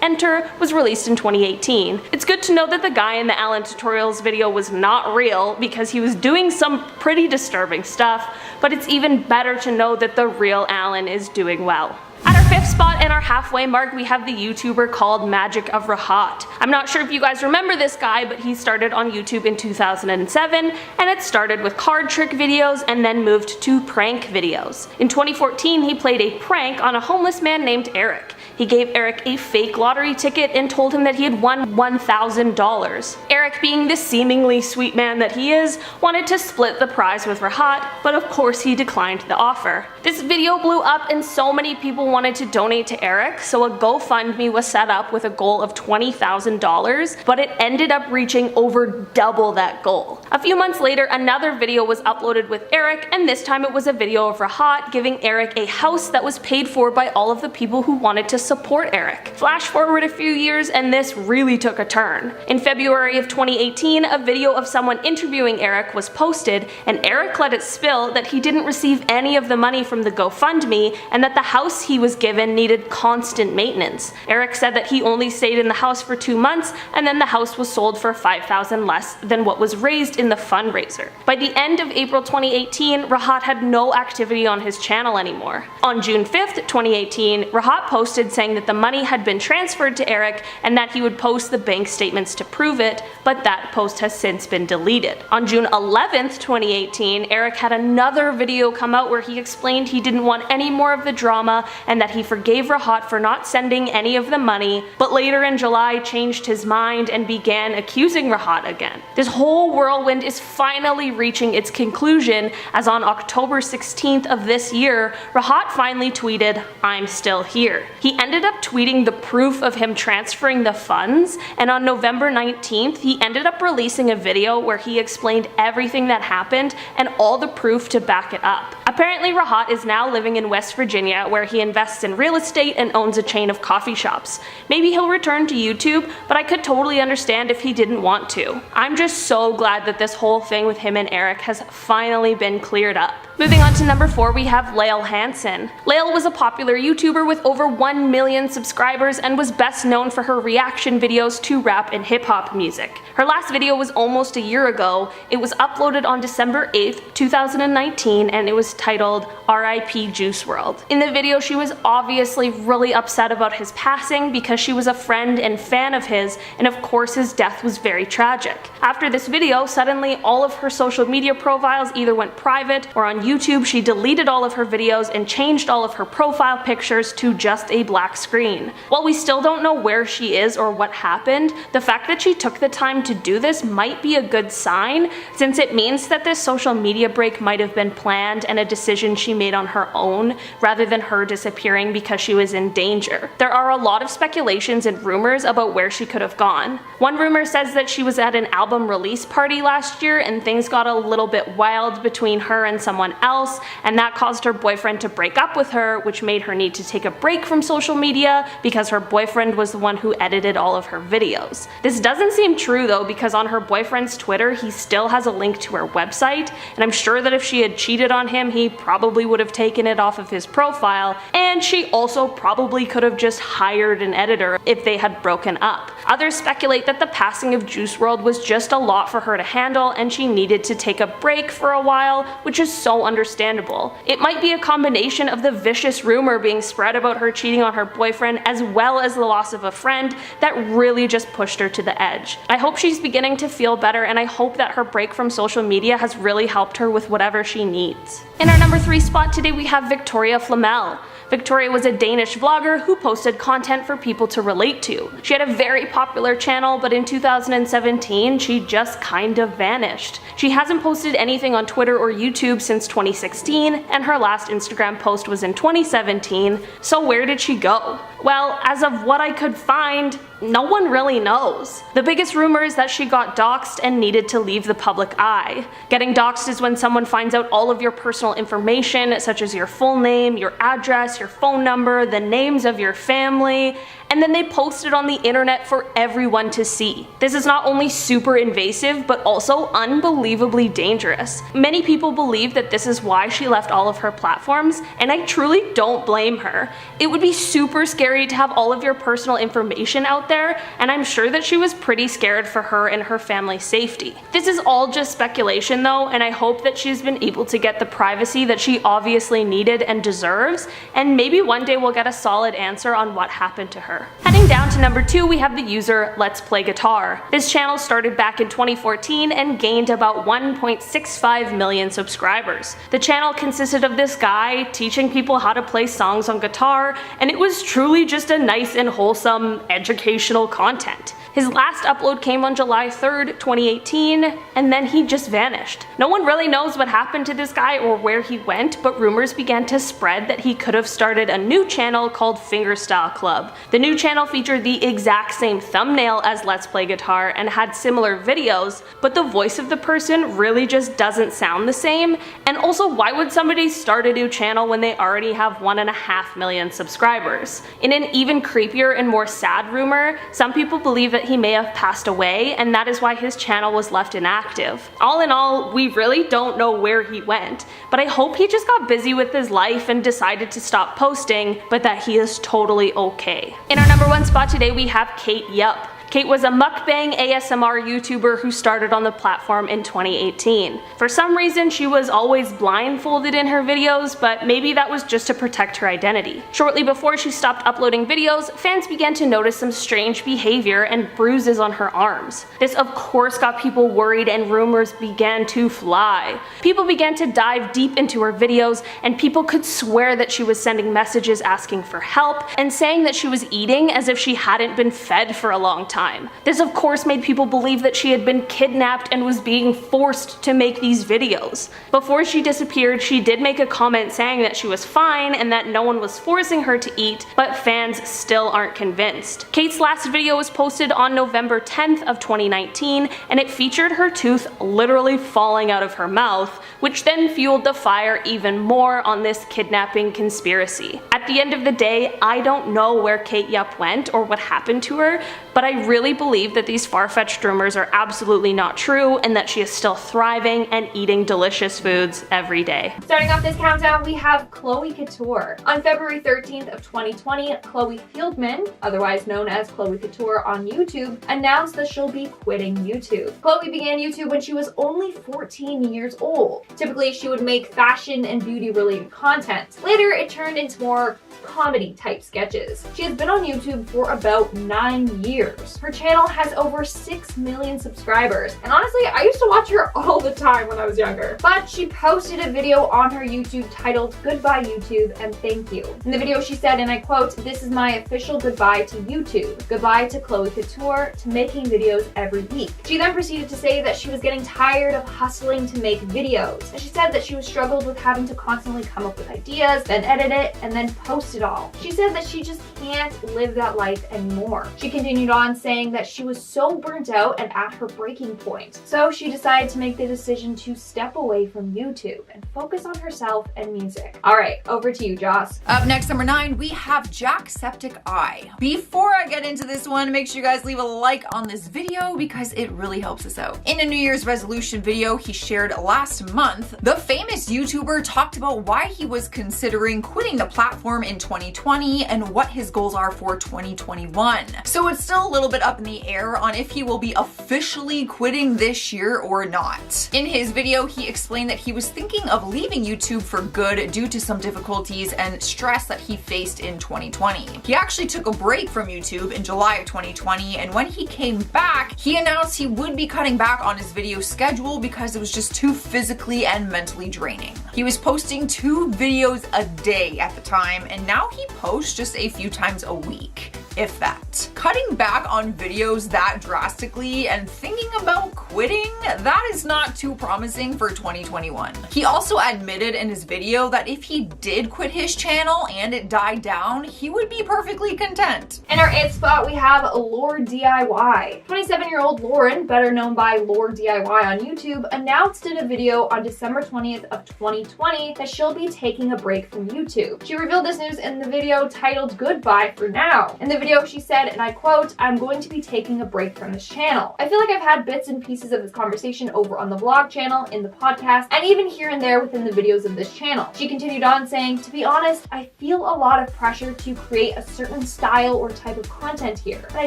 Enter was released in 2018. It's good to know that the guy in the Alan Tutorials video was not real because he was doing some pretty disturbing stuff, but it's even better to know that the real Alan is doing well. At our 5th spot and our halfway mark, we have the YouTuber called Magic of Rahat. I'm not sure if you guys remember this guy, but he started on YouTube in 2007, and it started with card trick videos and then moved to prank videos. In 2014, he played a prank on a homeless man named Eric. He gave Eric a fake lottery ticket and told him that he had won $1,000. Eric, being the seemingly sweet man that he is, wanted to split the prize with Rahat, but of course he declined the offer. This video blew up and so many people wanted to donate to Eric, so a GoFundMe was set up with a goal of $20,000, but it ended up reaching over double that goal. A few months later, another video was uploaded with Eric, and this time it was a video of Rahat giving Eric a house that was paid for by all of the people who wanted to support Eric. Flash forward a few years and this really took a turn. In February of 2018, a video of someone interviewing Eric was posted, and Eric let it spill that he didn't receive any of the money from the GoFundMe and that the house he was given needed constant maintenance. Eric said that he only stayed in the house for 2 months and then the house was sold for $5,000 less than what was raised in the fundraiser. By the end of April 2018, Rahat had no activity on his channel anymore. On June 5th, 2018, Rahat posted saying that the money had been transferred to Eric and that he would post the bank statements to prove it, but that post has since been deleted. On June 11th, 2018, Eric had another video come out where he explained he didn't want any more of the drama and that he forgave Rahat for not sending any of the money, but later in July changed his mind and began accusing Rahat again. This whole whirlwind is finally reaching its conclusion as on October 16th of this year, Rahat finally tweeted, "I'm still here." He ended up tweeting the proof of him transferring the funds, and on November 19th, he ended up releasing a video where he explained everything that happened and all the proof to back it up. Apparently, Rahat is now living in West Virginia, where he invests in real estate and owns a chain of coffee shops. Maybe he'll return to YouTube, but I could totally understand if he didn't want to. I'm just so glad that this whole thing with him and Eric has finally been cleared up. Moving on to number 4, we have Lael Hansen. Lael was a popular YouTuber with over 1 million subscribers and was best known for her reaction videos to rap and hip-hop music. Her last video was almost a year ago. It was uploaded on December 8th, 2019, and it was titled RIP Juice WRLD. In the video, she was obviously really upset about his passing because she was a friend and fan of his, and of course his death was very tragic. After this video, suddenly all of her social media profiles either went private, or on YouTube she deleted all of her videos and changed all of her profile pictures to just a black screen. While we still don't know where she is or what happened, the fact that she took the time to do this might be a good sign, since it means that this social media break might have been planned and a decision she made on her own rather than her disappearing because she was in danger. There are a lot of speculations and rumors about where she could have gone. One rumor says that she was at an album release party last year and things got a little bit wild between her and someone else, and that caused her boyfriend to break up with her, which made her need to take a break from social media because her boyfriend was the one who edited all of her videos. This doesn't seem true though, because on her boyfriend's Twitter he still has a link to her website, and I'm sure that if she had cheated on him he probably would have taken it off of his profile, and she also probably could have just hired an editor if they had broken up. Others speculate that the passing of Juice WRLD was just a lot for her to handle and she needed to take a break for a while, which is so understandable. It might be a combination of the vicious rumor being spread about her cheating on her boyfriend as well as the loss of a friend that really just pushed her to the edge. I hope she's beginning to feel better, and I hope that her break from social media has really helped her with whatever she needs. In our number 3 spot today we have Victoria Flamel. Victoria was a Danish vlogger who posted content for people to relate to. She had a very popular channel, but in 2017 she just kind of vanished. She hasn't posted anything on Twitter or YouTube since 2016, and her last Instagram post was in 2017, so where did she go? Well, as of what I could find, no one really knows. The biggest rumor is that she got doxxed and needed to leave the public eye. Getting doxxed is when someone finds out all of your personal information, such as your full name, your address, your phone number, the names of your family, and then they post it on the internet for everyone to see. This is not only super invasive, but also unbelievably dangerous. Many people believe that this is why she left all of her platforms, and I truly don't blame her. It would be super scary to have all of your personal information out there, and I'm sure that she was pretty scared for her and her family's safety. This is all just speculation though, and I hope that she's been able to get the privacy that she obviously needed and deserves, and maybe one day we'll get a solid answer on what happened to her. Heading down to number 2, we have the user Let's Play Guitar. This channel started back in 2014 and gained about 1.65 million subscribers. The channel consisted of this guy teaching people how to play songs on guitar, and it was truly just a nice and wholesome educational content. His last upload came on July 3rd, 2018, and then he just vanished. No one really knows what happened to this guy or where he went, but rumors began to spread that he could have started a new channel called Fingerstyle Club. The new channel featured the exact same thumbnail as Let's Play Guitar and had similar videos, but the voice of the person really just doesn't sound the same, and also why would somebody start a new channel when they already have 1.5 million subscribers? In an even creepier and more sad rumor, some people believe that he may have passed away, and that is why his channel was left inactive. All in all, we really don't know where he went, but I hope he just got busy with his life and decided to stop posting, but that he is totally okay. In our number 1 spot today we have Kate Yup. Kate was a mukbang ASMR YouTuber who started on the platform in 2018. For some reason, she was always blindfolded in her videos, but maybe that was just to protect her identity. Shortly before she stopped uploading videos, fans began to notice some strange behavior and bruises on her arms. This of course got people worried and rumors began to fly. People began to dive deep into her videos, and people could swear that she was sending messages asking for help and saying that she was eating as if she hadn't been fed for a long time. This of course made people believe that she had been kidnapped and was being forced to make these videos. Before she disappeared, she did make a comment saying that she was fine and that no one was forcing her to eat, but fans still aren't convinced. Kate's last video was posted on November 10th of 2019, and it featured her tooth literally falling out of her mouth, which then fueled the fire even more on this kidnapping conspiracy. At the end of the day, I don't know where Kate Yup went or what happened to her, but I really believe that these far-fetched rumors are absolutely not true and that she is still thriving and eating delicious foods every day. Starting off this countdown, we have Chloe Couture. On February 13th of 2020, Chloe Fieldman, otherwise known as Chloe Couture on YouTube, announced that she'll be quitting YouTube. Chloe began YouTube when she was only 14 years old. Typically, she would make fashion and beauty related content. Later, it turned into more more comedy type sketches. She has been on YouTube for about 9 years. Her channel has over 6 million subscribers, and honestly, I used to watch her all the time when I was younger. But she posted a video on her YouTube titled "Goodbye YouTube and Thank You." In the video she said, and I quote, "This is my official goodbye to YouTube. Goodbye to Chloe Couture, to making videos every week." She then proceeded to say that she was getting tired of hustling to make videos, and she said that she was struggled with having to constantly come up with ideas, then edit it, and then post it all. She said that she just can't live that life anymore. She continued on saying that she was so burnt out and at her breaking point. So she decided to make the decision to step away from YouTube and focus on herself and music. All right, over to you, Joss. Up next, number 9, we have Jacksepticeye. Before I get into this one, make sure you guys leave a like on this video because it really helps us out. In a New Year's resolution video he shared last month, the famous YouTuber talked about why he was considering quitting the platform in 2020 and what his goals are for 2021. So it's still a little bit up in the air on if he will be officially quitting this year or not. In his video, he explained that he was thinking of leaving YouTube for good due to some difficulties and stress that he faced in 2020. He actually took a break from YouTube in July of 2020, and when he came back, he announced he would be cutting back on his video schedule because it was just too physically and mentally draining. He was posting 2 videos a day at the time, and now he posts just a few times a week, if that. Cutting back on videos that drastically and thinking about quitting, that is not too promising for 2021. He also admitted in his video that if he did quit his channel and it died down, he would be perfectly content. In our 8th spot, we have Lore DIY. 27-year-old Lauren, better known by Lore DIY on YouTube, announced in a video on December 20th of 2020 that she'll be taking a break from YouTube. She revealed this news in the video titled "Goodbye for Now." In the video she said, and I quote, "I'm going to be taking a break from this channel. I feel like I've had bits and pieces of this conversation over on the vlog channel, in the podcast, and even here and there within the videos of this channel." She continued on saying, "To be honest, I feel a lot of pressure to create a certain style or type of content here, but I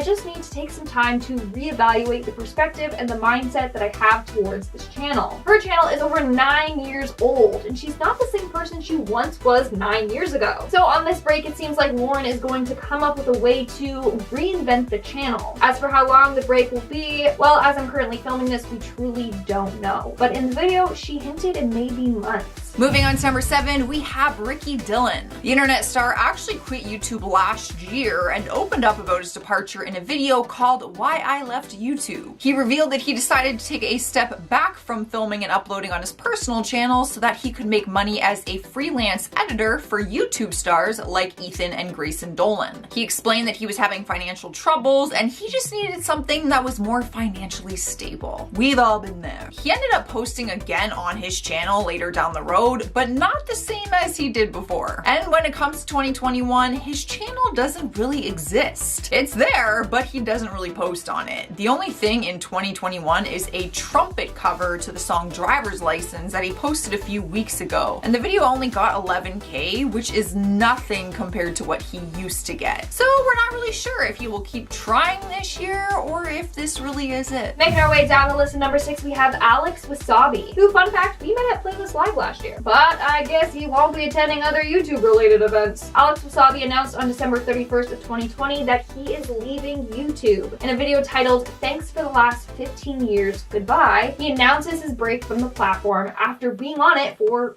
just need to take some time to reevaluate the perspective and the mindset that I have towards this channel." Her channel is over 9 years old, and she's not the same person she once was 9 years ago. So on this break, it seems like Lauren is going to come up with a way to reinvent the channel. As for how long the break will be, well, as I'm currently filming this, we truly don't know. But in the video, she hinted it may be months. Moving on to number 7, we have Ricky Dillon. The internet star actually quit YouTube last year and opened up about his departure in a video called "Why I Left YouTube." He revealed that he decided to take a step back from filming and uploading on his personal channel so that he could make money as a freelance editor for YouTube stars like Ethan and Grayson Dolan. He explained that he was having financial troubles and he just needed something that was more financially stable. We've all been there. He ended up posting again on his channel later down the road, but not the same as he did before. And when it comes to 2021, his channel doesn't really exist. It's there, but he doesn't really post on it. The only thing in 2021 is a trumpet cover to the song "Driver's License" that he posted a few weeks ago. And the video only got 11K, which is nothing compared to what he used to get. So we're not really sure if he will keep trying this year or if this really is it. Making our way down the list at number 6, we have Alex Wasabi, who, fun fact, we met at Playlist Live last year. But I guess he won't be attending other YouTube related events. Alex Wasabi announced on December 31st of 2020 that he is leaving YouTube. In a video titled "Thanks for the last 15 years, goodbye," he announces his break from the platform after being on it for,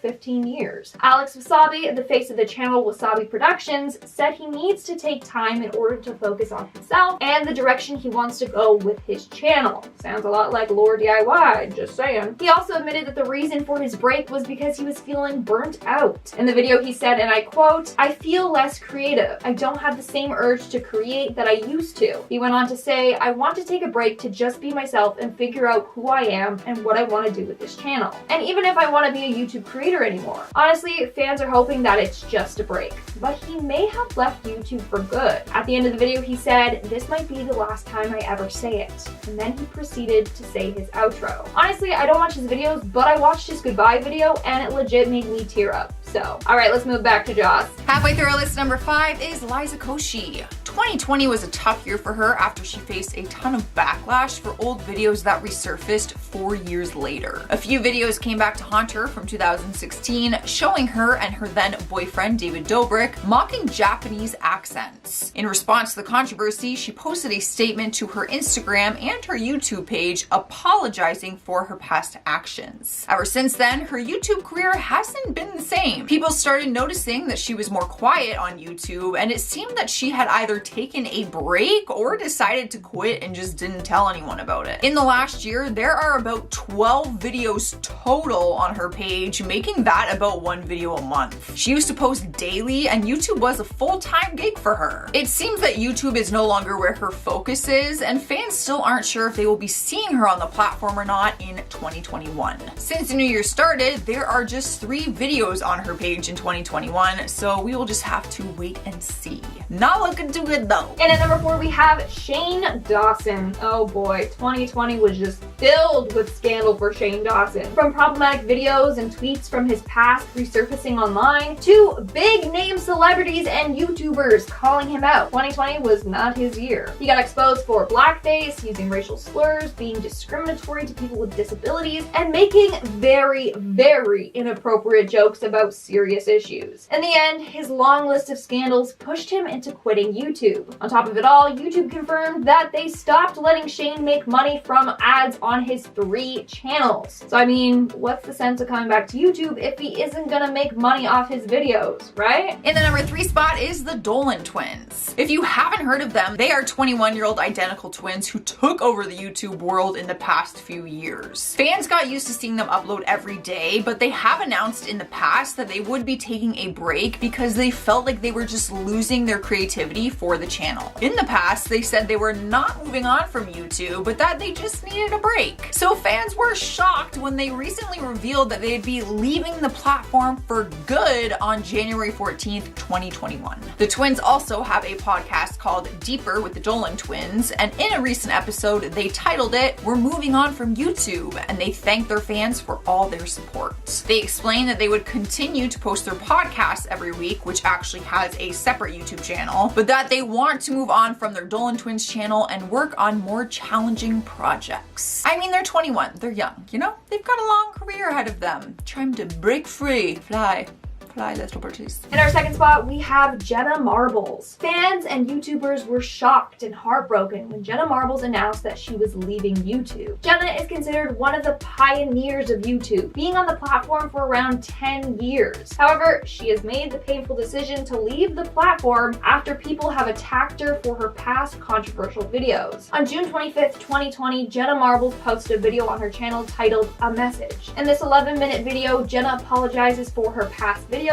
15 years. Alex Wasabi, the face of the channel Wasabi Productions, said he needs to take time in order to focus on himself and the direction he wants to go with his channel. Sounds a lot like Lore DIY, just saying. He also admitted that the reason for his break was because he was feeling burnt out. In the video he said, and I quote, "I feel less creative. I don't have the same urge to create that I used to." He went on to say, "I want to take a break to just be myself and figure out who I am and what I want to do with this channel. And even if I want to be a YouTube creator anymore." Honestly, fans are hoping that it's just a break, but he may have left YouTube for good. At the end of the video he said, "This might be the last time I ever say it." And then he proceeded to say his outro. Honestly, I don't watch his videos, but I watched his goodbye video and it legit made me tear up. So, all right, let's move back to Joss. Halfway through our list, number 5 is Liza Koshy. 2020 was a tough year for her after she faced a ton of backlash for old videos that resurfaced 4 years later. A few videos came back to haunt her from 2016, showing her and her then boyfriend David Dobrik mocking Japanese accents. In response to the controversy, she posted a statement to her Instagram and her YouTube page apologizing for her past actions. Ever since then, her YouTube career hasn't been the same. People started noticing that she was more quiet on YouTube, and it seemed that she had either taken a break or decided to quit and just didn't tell anyone about it. In the last year, there are about 12 videos total on her page, making that about 1 video a month. She used to post daily, and YouTube was a full-time gig for her. It seems that YouTube is no longer where her focus is, and fans still aren't sure if they will be seeing her on the platform or not in 2021. Since the new year started, there are just 3 videos on her page in 2021, so we will just have to wait and see. Not looking too good though. And at number 4, we have Shane Dawson. Oh boy, 2020 was just filled with scandal for Shane Dawson. From problematic videos and tweets from his past resurfacing online, to big name celebrities and YouTubers calling him out. 2020 was not his year. He got exposed for blackface, using racial slurs, being discriminatory to people with disabilities, and making very, very inappropriate jokes about serious issues. In the end, his long list of scandals pushed him into quitting YouTube. On top of it all, YouTube confirmed that they stopped letting Shane make money from ads on his 3 channels. So I mean, what's the sense of coming back to YouTube if he isn't gonna make money off his videos, right? In the number 3 spot is the Dolan twins. If you haven't heard of them, they are 21-year-old identical twins who took over the YouTube world in the past few years. Fans got used to seeing them upload every day, but they have announced in the past that they would be taking a break because they felt like they were just losing their creativity for the channel. In the past, they said they were not moving on from YouTube, but that they just needed a break. So fans were shocked when they recently revealed that they'd be leaving the platform for good on January 14th, 2021. The twins also have a podcast called Deeper with the Dolan twins, and in a recent episode, they titled it, "We're Moving On from YouTube," and they thanked their fans for all their support. They explained that they would continue to post their podcasts every week, which actually has a separate YouTube channel, but that they want to move on from their Dolan twins channel and work on more challenging projects. I mean, they're 21, they're young, you know? They've got a long career ahead of them. Time to break free. Fly, little birdies. In our second spot, we have Jenna Marbles. Fans and YouTubers were shocked and heartbroken when Jenna Marbles announced that she was leaving YouTube. Jenna is considered one of the pioneers of YouTube, being on the platform for around 10 years. However, she has made the painful decision to leave the platform after people have attacked her for her past controversial videos. On June 25th, 2020, Jenna Marbles posted a video on her channel titled "A Message." In this 11-minute video, Jenna apologizes for her past videos,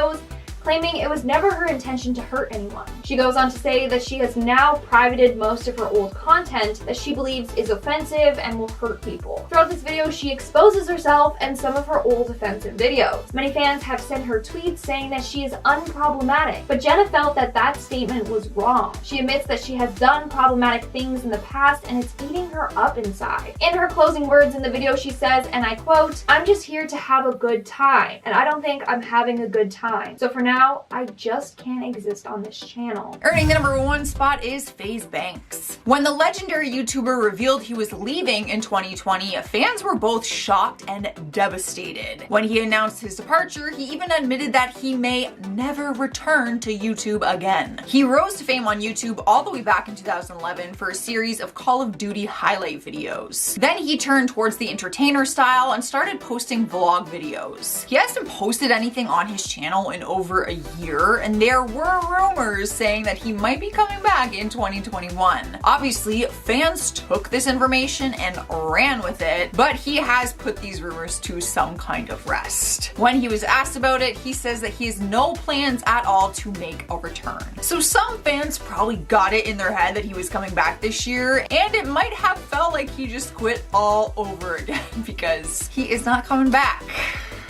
claiming it was never her intention to hurt anyone. She goes on to say that she has now privated most of her old content that she believes is offensive and will hurt people. Throughout this video, she exposes herself and some of her old offensive videos. Many fans have sent her tweets saying that she is unproblematic, but Jenna felt that that statement was wrong. She admits that she has done problematic things in the past and it's eating her up inside. In her closing words in the video, she says, and I quote, "I'm just here to have a good time, and I don't think I'm having a good time. So for now, I just can't exist on this channel." Earning the number 1 spot is FaZe Banks. When the legendary YouTuber revealed he was leaving in 2020, fans were both shocked and devastated. When he announced his departure, he even admitted that he may never return to YouTube again. He rose to fame on YouTube all the way back in 2011 for a series of Call of Duty highlight videos. Then he turned towards the entertainer style and started posting vlog videos. He hasn't posted anything on his channel in over a year, and there were rumors saying that he might be coming back in 2021. Obviously, fans took this information and ran with it, but he has put these rumors to some kind of rest. When he was asked about it, he says that he has no plans at all to make a return. So some fans probably got it in their head that he was coming back this year, and it might have felt like he just quit all over again because he is not coming back.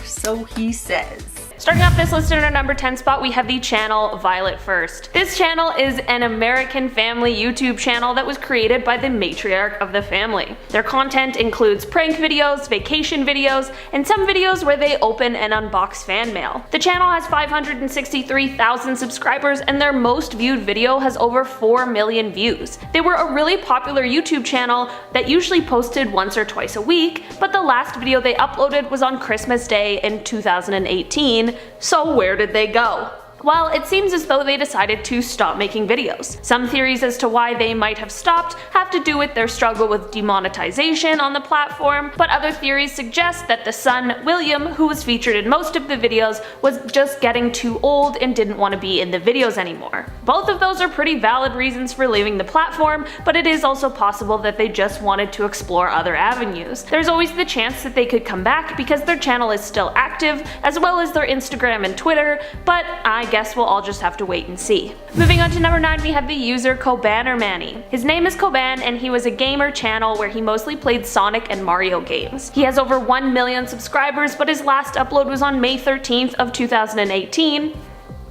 So he says. Starting off this list in our number 10 spot, we have the channel Violet First. This channel is an American family YouTube channel that was created by the matriarch of the family. Their content includes prank videos, vacation videos, and some videos where they open and unbox fan mail. The channel has 563,000 subscribers, and their most viewed video has over 4 million views. They were a really popular YouTube channel that usually posted once or twice a week, but the last video they uploaded was on Christmas Day in 2018. So where did they go? Well, it seems as though they decided to stop making videos. Some theories as to why they might have stopped have to do with their struggle with demonetization on the platform, but other theories suggest that the son, William, who was featured in most of the videos, was just getting too old and didn't want to be in the videos anymore. Both of those are pretty valid reasons for leaving the platform, but it is also possible that they just wanted to explore other avenues. There's always the chance that they could come back because their channel is still active, as well as their Instagram and Twitter, but I guess we'll all just have to wait and see. Moving on to number 9, we have the user Kobanermanny. His name is Koban, and he was a gamer channel where he mostly played Sonic and Mario games. He has over 1 million subscribers, but his last upload was on May 13th of 2018.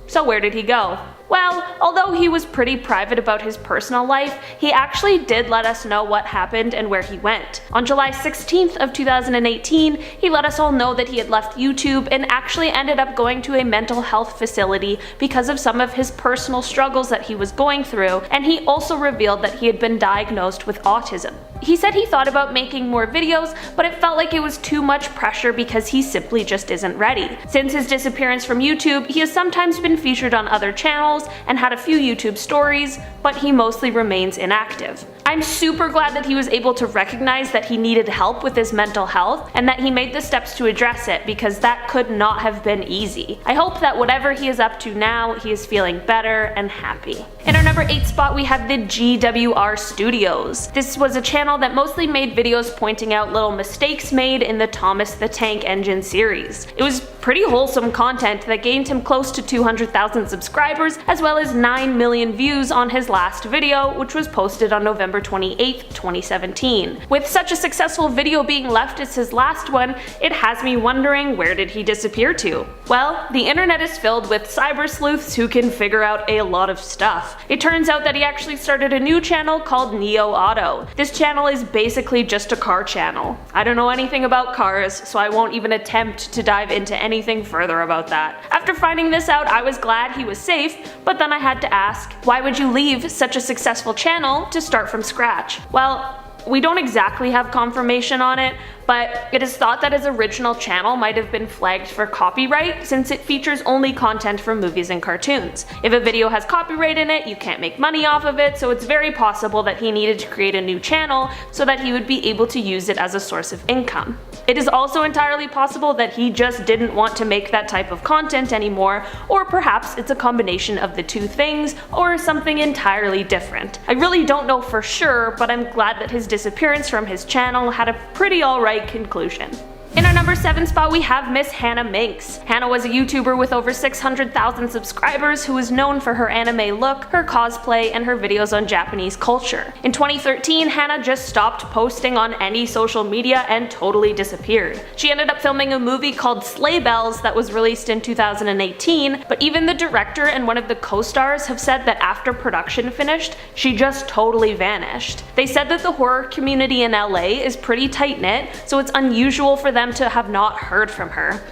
So where did he go? Well, although he was pretty private about his personal life, he actually did let us know what happened and where he went. On July 16th of 2018, he let us all know that he had left YouTube and actually ended up going to a mental health facility because of some of his personal struggles that he was going through, and he also revealed that he had been diagnosed with autism. He said he thought about making more videos, but it felt like it was too much pressure because he simply just isn't ready. Since his disappearance from YouTube, he has sometimes been featured on other channels and had a few YouTube stories, but he mostly remains inactive. I'm super glad that he was able to recognize that he needed help with his mental health and that he made the steps to address it, because that could not have been easy. I hope that whatever he is up to now, he is feeling better and happy. In our number 8 spot, we have the GWR Studios. This was a channel that mostly made videos pointing out little mistakes made in the Thomas the Tank Engine series. It was pretty wholesome content that gained him close to 200,000 subscribers, as well as 9 million views on his last video, which was posted on November 28th, 2017. With such a successful video being left as his last one, it has me wondering, where did he disappear to? Well, the internet is filled with cyber sleuths who can figure out a lot of stuff. It turns out that he actually started a new channel called Neo Auto. This channel is basically just a car channel. I don't know anything about cars, so I won't even attempt to dive into anything further about that. After finding this out, I was glad he was safe, but then I had to ask, why would you leave such a successful channel to start from scratch? Well, we don't exactly have confirmation on it, but it is thought that his original channel might have been flagged for copyright since it features only content from movies and cartoons. If a video has copyright in it, you can't make money off of it, so it's very possible that he needed to create a new channel so that he would be able to use it as a source of income. It is also entirely possible that he just didn't want to make that type of content anymore, or perhaps it's a combination of the two things, or something entirely different. I really don't know for sure, but I'm glad that his disappearance from his channel had a pretty alright conclusion. In our number 7 spot, we have Miss Hannah Minx. Hannah was a YouTuber with over 600,000 subscribers who is known for her anime look, her cosplay, and her videos on Japanese culture. In 2013, Hannah just stopped posting on any social media and totally disappeared. She ended up filming a movie called Sleigh Bells that was released in 2018, but even the director and one of the co-stars have said that after production finished, she just totally vanished. They said that the horror community in LA is pretty tight-knit, so it's unusual for them to have not heard from her.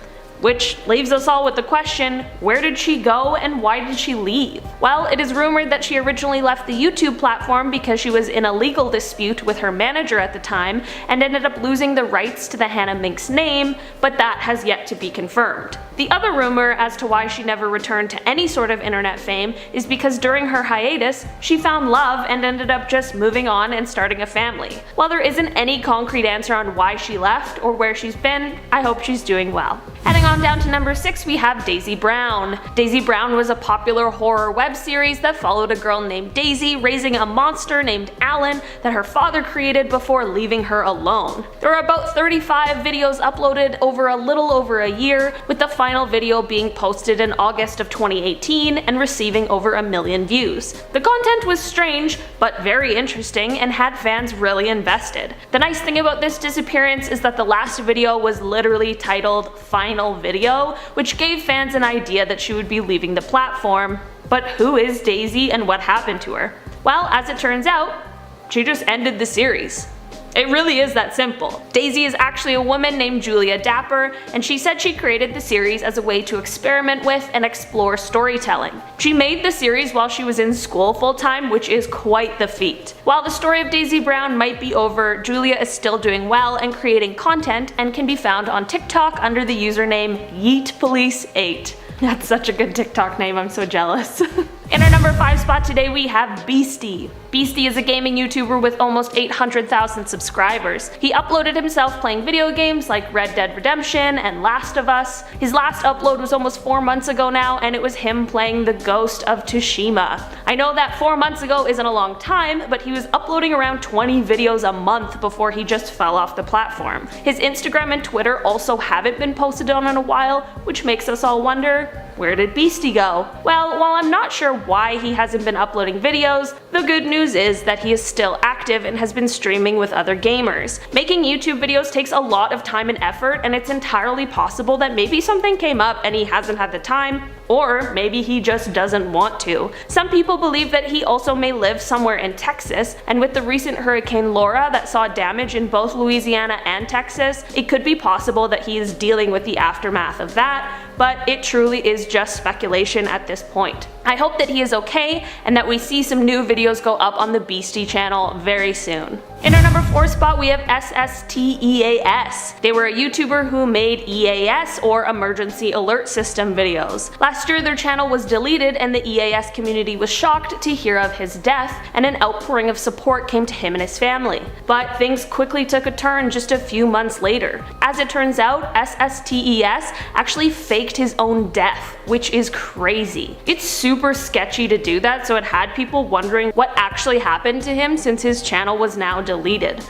Which leaves us all with the question, where did she go and why did she leave? Well, it is rumored that she originally left the YouTube platform because she was in a legal dispute with her manager at the time and ended up losing the rights to the Hannah Minx name, but that has yet to be confirmed. The other rumor as to why she never returned to any sort of internet fame is because during her hiatus, she found love and ended up just moving on and starting a family. While there isn't any concrete answer on why she left or where she's been, I hope she's doing well. Heading on down to number 6, we have Daisy Brown. Daisy Brown was a popular horror web series that followed a girl named Daisy raising a monster named Alan that her father created before leaving her alone. There are about 35 videos uploaded over a little over a year, with the final video being posted in August of 2018 and receiving over 1 million views. The content was strange, but very interesting and had fans really invested. The nice thing about this disappearance is that the last video was literally titled Final video, which gave fans an idea that she would be leaving the platform. But who is Daisy and what happened to her? Well, as it turns out, she just ended the series. It really is that simple. Daisy is actually a woman named Julia Dapper, and she said she created the series as a way to experiment with and explore storytelling. She made the series while she was in school full-time, which is quite the feat. While the story of Daisy Brown might be over, Julia is still doing well and creating content and can be found on TikTok under the username YeetPolice8. That's such a good TikTok name, I'm so jealous. In our number 5 spot today we have Beastie. Beastie is a gaming YouTuber with almost 800,000 subscribers. He uploaded himself playing video games like Red Dead Redemption and Last of Us. His last upload was almost 4 months ago now, and it was him playing the Ghost of Tsushima. I know that 4 months ago isn't a long time, but he was uploading around 20 videos a month before he just fell off the platform. His Instagram and Twitter also haven't been posted on in a while, which makes us all wonder, where did Beastie go? Well, while I'm not sure why he hasn't been uploading videos, the good news is that he is still active and has been streaming with other gamers. Making YouTube videos takes a lot of time and effort, and it's entirely possible that maybe something came up and he hasn't had the time, or maybe he just doesn't want to. Some people believe that he also may live somewhere in Texas, and with the recent Hurricane Laura that saw damage in both Louisiana and Texas, it could be possible that he is dealing with the aftermath of that, but it truly is just speculation at this point. I hope that he is okay and that we see some new videos go up on the Beastie channel very soon. In our number 4 spot we have SSTEAS. They were a YouTuber who made EAS, or Emergency Alert System, videos. Last year their channel was deleted and the EAS community was shocked to hear of his death, and an outpouring of support came to him and his family. But things quickly took a turn just a few months later. As it turns out, SSTEAS actually faked his own death, which is crazy. It's super sketchy to do that, so it had people wondering what actually happened to him since his channel was now deleted.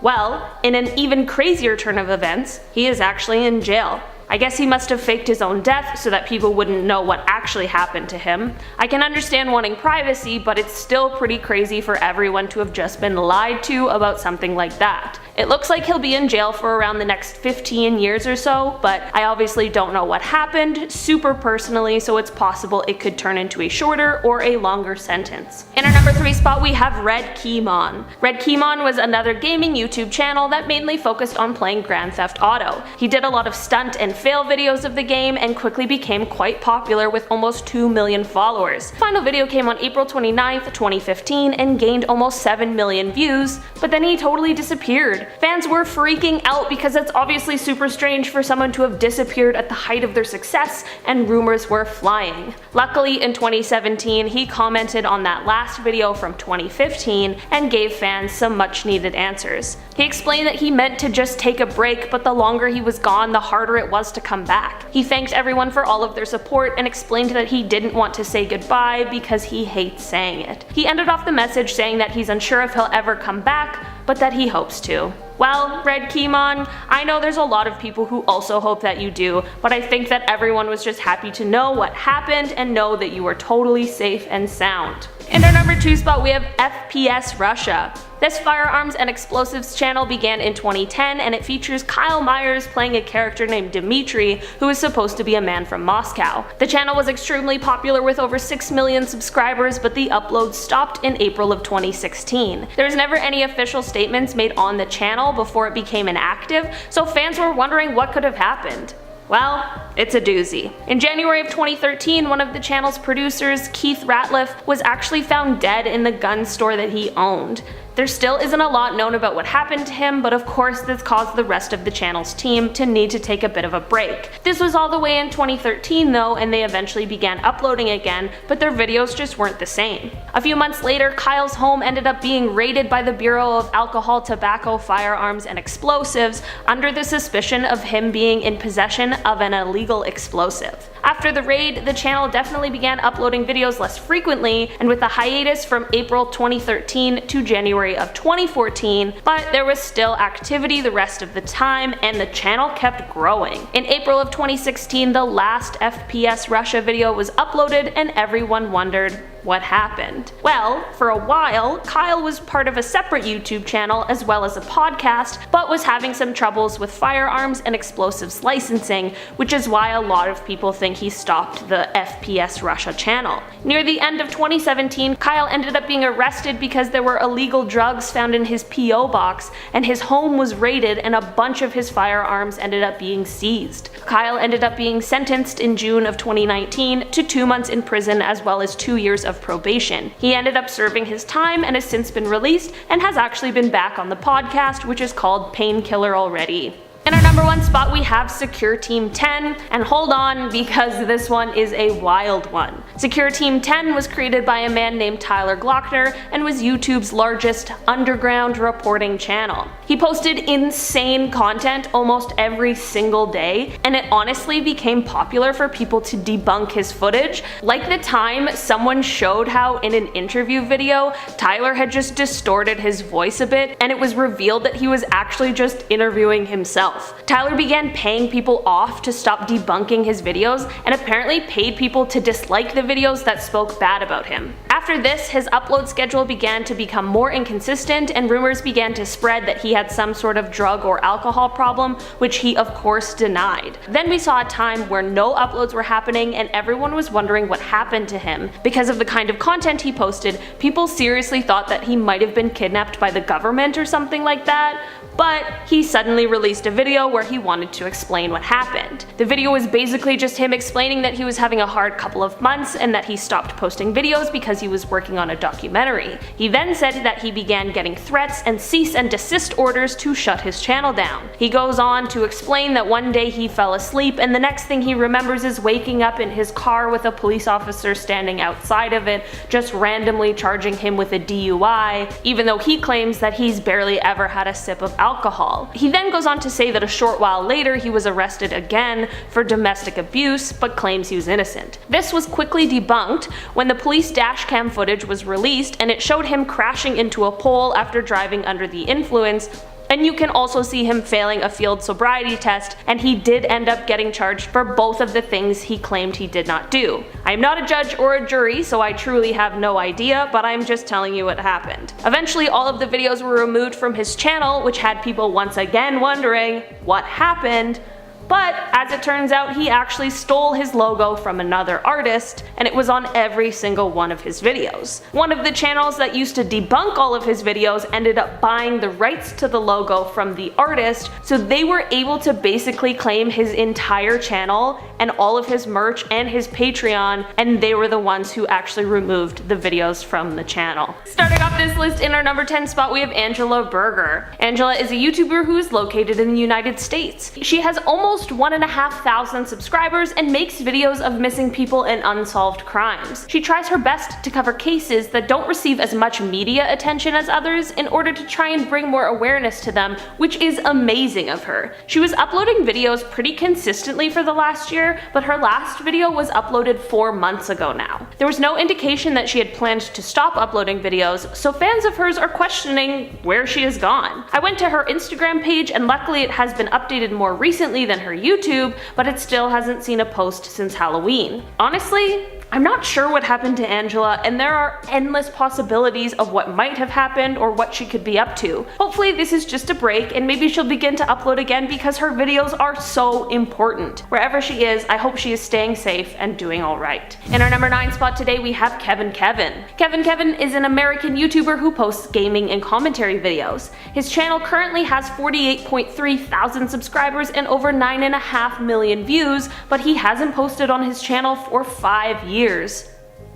Well, in an even crazier turn of events, he is actually in jail. I guess he must have faked his own death so that people wouldn't know what actually happened to him. I can understand wanting privacy, but it's still pretty crazy for everyone to have just been lied to about something like that. It looks like he'll be in jail for around the next 15 years or so, but I obviously don't know what happened super personally, so it's possible it could turn into a shorter or a longer sentence. In our number 3 spot we have Red Keymon. Red Keymon was another gaming YouTube channel that mainly focused on playing Grand Theft Auto. He did a lot of stunt and fail videos of the game and quickly became quite popular with almost 2 million followers. The final video came on April 29th, 2015 and gained almost 7 million views, but then he totally disappeared. Fans were freaking out because it's obviously super strange for someone to have disappeared at the height of their success, and rumors were flying. Luckily in 2017 he commented on that last video from 2015 and gave fans some much needed answers. He explained that he meant to just take a break, but the longer he was gone the harder it was to come back. He thanked everyone for all of their support and explained that he didn't want to say goodbye because he hates saying it. He ended off the message saying that he's unsure if he'll ever come back, but that he hopes to. Well, Red Keymon, I know there's a lot of people who also hope that you do, but I think that everyone was just happy to know what happened and know that you are totally safe and sound. In our number 2 spot we have FPS Russia. This firearms and explosives channel began in 2010 and it features Kyle Myers playing a character named Dmitry, who is supposed to be a man from Moscow. The channel was extremely popular with over 6 million subscribers, but the uploads stopped in April of 2016. There was never any official statements made on the channel before it became inactive, so fans were wondering what could have happened. Well, it's a doozy. In January of 2013, one of the channel's producers, Keith Ratliff, was actually found dead in the gun store that he owned. There still isn't a lot known about what happened to him, but of course this caused the rest of the channel's team to need to take a bit of a break. This was all the way in 2013 though, and they eventually began uploading again, but their videos just weren't the same. A few months later, Kyle's home ended up being raided by the Bureau of Alcohol, Tobacco, Firearms, and Explosives under the suspicion of him being in possession of an illegal explosive. After the raid, the channel definitely began uploading videos less frequently, and with a hiatus from April 2013 to January of 2014, but there was still activity the rest of the time and the channel kept growing. In April of 2016, the last FPS Russia video was uploaded and everyone wondered, what happened? Well, for a while, Kyle was part of a separate YouTube channel as well as a podcast, but was having some troubles with firearms and explosives licensing, which is why a lot of people think he stopped the FPS Russia channel. Near the end of 2017, Kyle ended up being arrested because there were illegal drugs found in his PO box, and his home was raided and a bunch of his firearms ended up being seized. Kyle ended up being sentenced in June of 2019 to 2 months in prison as well as 2 years of probation. He ended up serving his time and has since been released and has actually been back on the podcast, which is called Painkiller Already. In our number 1 spot we have Secure Team 10, and hold on because this one is a wild one. Secure Team 10 was created by a man named Tyler Glockner and was YouTube's largest underground reporting channel. He posted insane content almost every single day, and it honestly became popular for people to debunk his footage. Like the time someone showed how in an interview video, Tyler had just distorted his voice a bit and it was revealed that he was actually just interviewing himself. Tyler began paying people off to stop debunking his videos and apparently paid people to dislike the videos that spoke bad about him. After this, his upload schedule began to become more inconsistent and rumors began to spread that he had some sort of drug or alcohol problem, which he of course denied. Then we saw a time where no uploads were happening and everyone was wondering what happened to him. Because of the kind of content he posted, people seriously thought that he might have been kidnapped by the government or something like that. But he suddenly released a video where he wanted to explain what happened. The video was basically just him explaining that he was having a hard couple of months and that he stopped posting videos because he was working on a documentary. He then said that he began getting threats and cease and desist orders to shut his channel down. He goes on to explain that one day he fell asleep and the next thing he remembers is waking up in his car with a police officer standing outside of it, just randomly charging him with a DUI, even though he claims that he's barely ever had a sip of alcohol. He then goes on to say that a short while later he was arrested again for domestic abuse, but claims he was innocent. This was quickly debunked when the police dashcam footage was released and it showed him crashing into a pole after driving under the influence. And you can also see him failing a field sobriety test, and he did end up getting charged for both of the things he claimed he did not do. I am not a judge or a jury, so I truly have no idea, but I'm just telling you what happened. Eventually, all of the videos were removed from his channel, which had people once again wondering what happened. But as it turns out, he actually stole his logo from another artist, and it was on every single one of his videos. One of the channels that used to debunk all of his videos ended up buying the rights to the logo from the artist, so they were able to basically claim his entire channel and all of his merch and his Patreon, and they were the ones who actually removed the videos from the channel. Starting off this list in our number 10 spot, we have Angela Berger. Angela is a YouTuber who is located in the United States. She has almost 1,500 subscribers and makes videos of missing people and unsolved crimes. She tries her best to cover cases that don't receive as much media attention as others in order to try and bring more awareness to them, which is amazing of her. She was uploading videos pretty consistently for the last year, but her last video was uploaded 4 months ago now. There was no indication that she had planned to stop uploading videos, so fans of hers are questioning where she has gone. I went to her Instagram page and luckily it has been updated more recently than her YouTube, but it still hasn't seen a post since Halloween. Honestly, I'm not sure what happened to Angela, and there are endless possibilities of what might have happened or what she could be up to. Hopefully this is just a break and maybe she'll begin to upload again because her videos are so important. Wherever she is, I hope she is staying safe and doing alright. In our number 9 spot today we have Kevin Kevin. Kevin is an American YouTuber who posts gaming and commentary videos. His channel currently has 48.3 thousand subscribers and over 9.5 million views, but he hasn't posted on his channel for 5 years.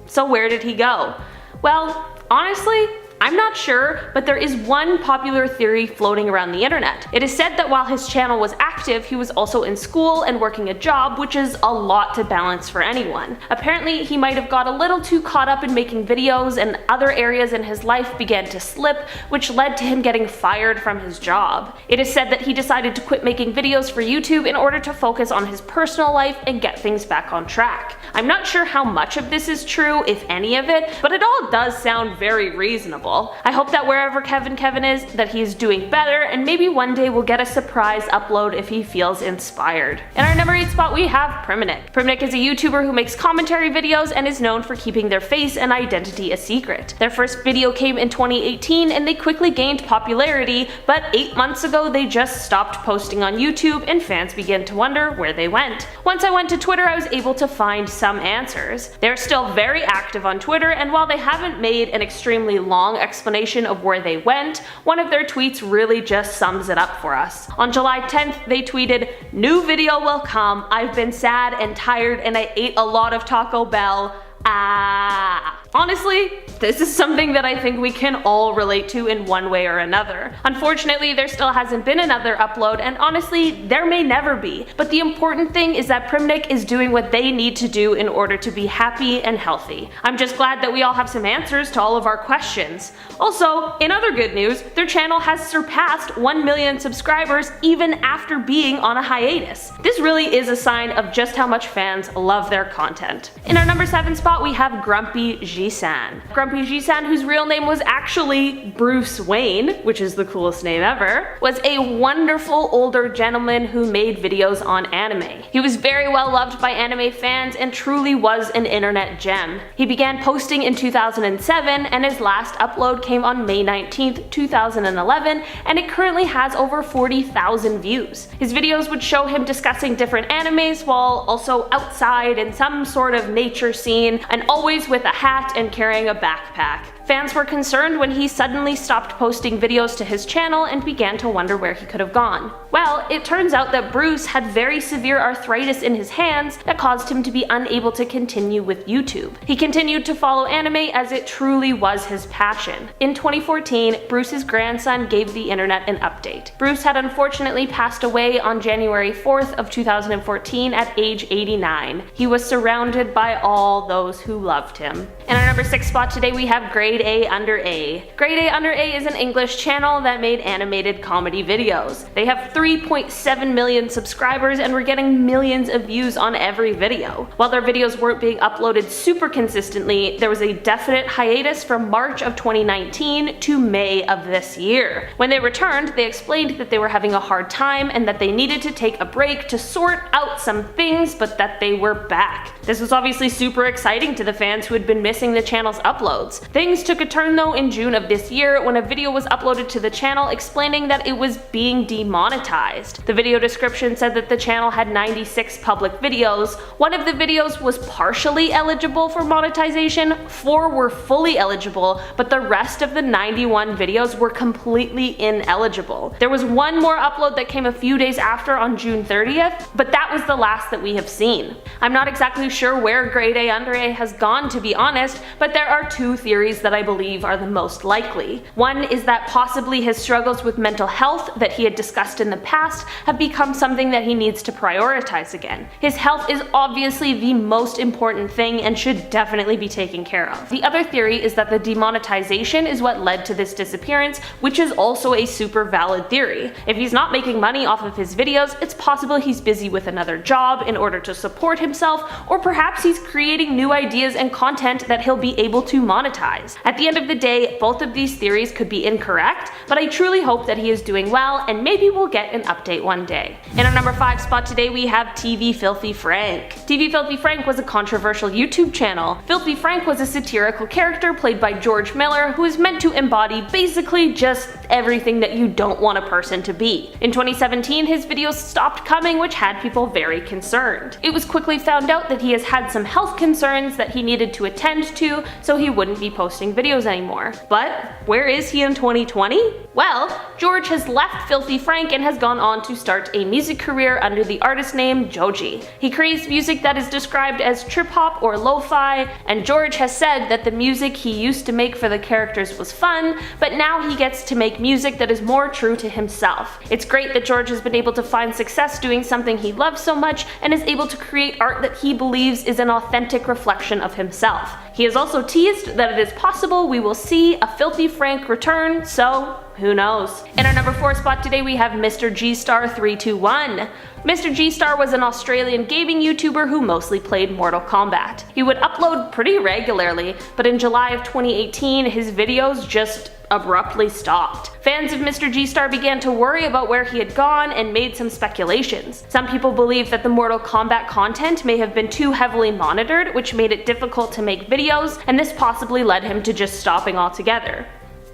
So where did he go? Well, honestly, I'm not sure, but there is one popular theory floating around the internet. It is said that while his channel was active, he was also in school and working a job, which is a lot to balance for anyone. Apparently, he might have got a little too caught up in making videos and other areas in his life began to slip, which led to him getting fired from his job. It is said that he decided to quit making videos for YouTube in order to focus on his personal life and get things back on track. I'm not sure how much of this is true, if any of it, but it all does sound very reasonable. unbelievable. I hope that wherever Kevin is, that he is doing better, and maybe one day we'll get a surprise upload if he feels inspired. In our number 8 spot we have Priminik. Priminik is a YouTuber who makes commentary videos and is known for keeping their face and identity a secret. Their first video came in 2018 and they quickly gained popularity, but 8 months ago they just stopped posting on YouTube and fans began to wonder where they went. Once I went to Twitter, I was able to find some answers. They're still very active on Twitter, and while they haven't made an extremely long explanation of where they went, one of their tweets really just sums it up for us. On July 10th, they tweeted, "New video will come. I've been sad and tired and I ate a lot of Taco Bell. Ah." Honestly, this is something that I think we can all relate to in one way or another. Unfortunately, there still hasn't been another upload, and honestly, there may never be. But the important thing is that Priminik is doing what they need to do in order to be happy and healthy. I'm just glad that we all have some answers to all of our questions. Also, in other good news, their channel has surpassed 1 million subscribers even after being on a hiatus. This really is a sign of just how much fans love their content. In our number 7 spot, we have Grumpy G-san. Grumpy G-san, whose real name was actually Bruce Wayne, which is the coolest name ever, was a wonderful older gentleman who made videos on anime. He was very well loved by anime fans and truly was an internet gem. He began posting in 2007 and his last upload came on May 19th, 2011, and it currently has over 40,000 views. His videos would show him discussing different animes while also outside in some sort of nature scene, and always with a hat and carrying a backpack. Fans were concerned when he suddenly stopped posting videos to his channel and began to wonder where he could have gone. Well, it turns out that Bruce had very severe arthritis in his hands that caused him to be unable to continue with YouTube. He continued to follow anime as it truly was his passion. In 2014, Bruce's grandson gave the internet an update. Bruce had unfortunately passed away on January 4th of 2014 at age 89. He was surrounded by all those who loved him. In our number 6 spot today we have Grade A Under A. Grade A Under A is an English channel that made animated comedy videos. They have 3.7 million subscribers and were getting millions of views on every video. While their videos weren't being uploaded super consistently, there was a definite hiatus from March of 2019 to May of this year. When they returned, they explained that they were having a hard time and that they needed to take a break to sort out some things, but that they were back. This was obviously super exciting to the fans who had been missing the channel's uploads. Things took a turn though in June of this year when a video was uploaded to the channel explaining that it was being demonetized. The video description said that the channel had 96 public videos. One of the videos was partially eligible for monetization, 4 were fully eligible, but the rest of the 91 videos were completely ineligible. There was one more upload that came a few days after on June 30th, but that was the last that we have seen. I'm not exactly sure where Grade A Under A has gone, to be honest, but there are 2 theories that I believe are the most likely. One is that possibly his struggles with mental health that he had discussed in the past have become something that he needs to prioritize again. His health is obviously the most important thing and should definitely be taken care of. The other theory is that the demonetization is what led to this disappearance, which is also a super valid theory. If he's not making money off of his videos, it's possible he's busy with another job in order to support himself, or perhaps he's creating new ideas and content that he'll be able to monetize. At the end of the day, both of these theories could be incorrect, but I truly hope that he is doing well and maybe we'll get an update one day. In our number 5 spot today we have TV Filthy Frank. TV Filthy Frank was a controversial YouTube channel. Filthy Frank was a satirical character played by George Miller who is meant to embody basically just everything that you don't want a person to be. In 2017, his videos stopped coming, which had people very concerned. It was quickly found out that he has had some health concerns that he needed to attend to, so he wouldn't be posting videos anymore. But where is he in 2020? Well, George has left Filthy Frank and has gone on to start a music career under the artist name Joji. He creates music that is described as trip-hop or lo-fi, and George has said that the music he used to make for the characters was fun, but now he gets to make music that is more true to himself. It's great that George has been able to find success doing something he loves so much and is able to create art that he believes is an authentic reflection of himself. He has also teased that it is possible we will see a Filthy Frank return, so Who knows? In our number 4 spot today we have Mr. G-Star321. Mr. G-Star was an Australian gaming YouTuber who mostly played Mortal Kombat. He would upload pretty regularly, but in July of 2018 his videos just abruptly stopped. Fans of Mr. G-Star began to worry about where he had gone and made some speculations. Some people believe that the Mortal Kombat content may have been too heavily monitored, which made it difficult to make videos, and this possibly led him to just stopping altogether.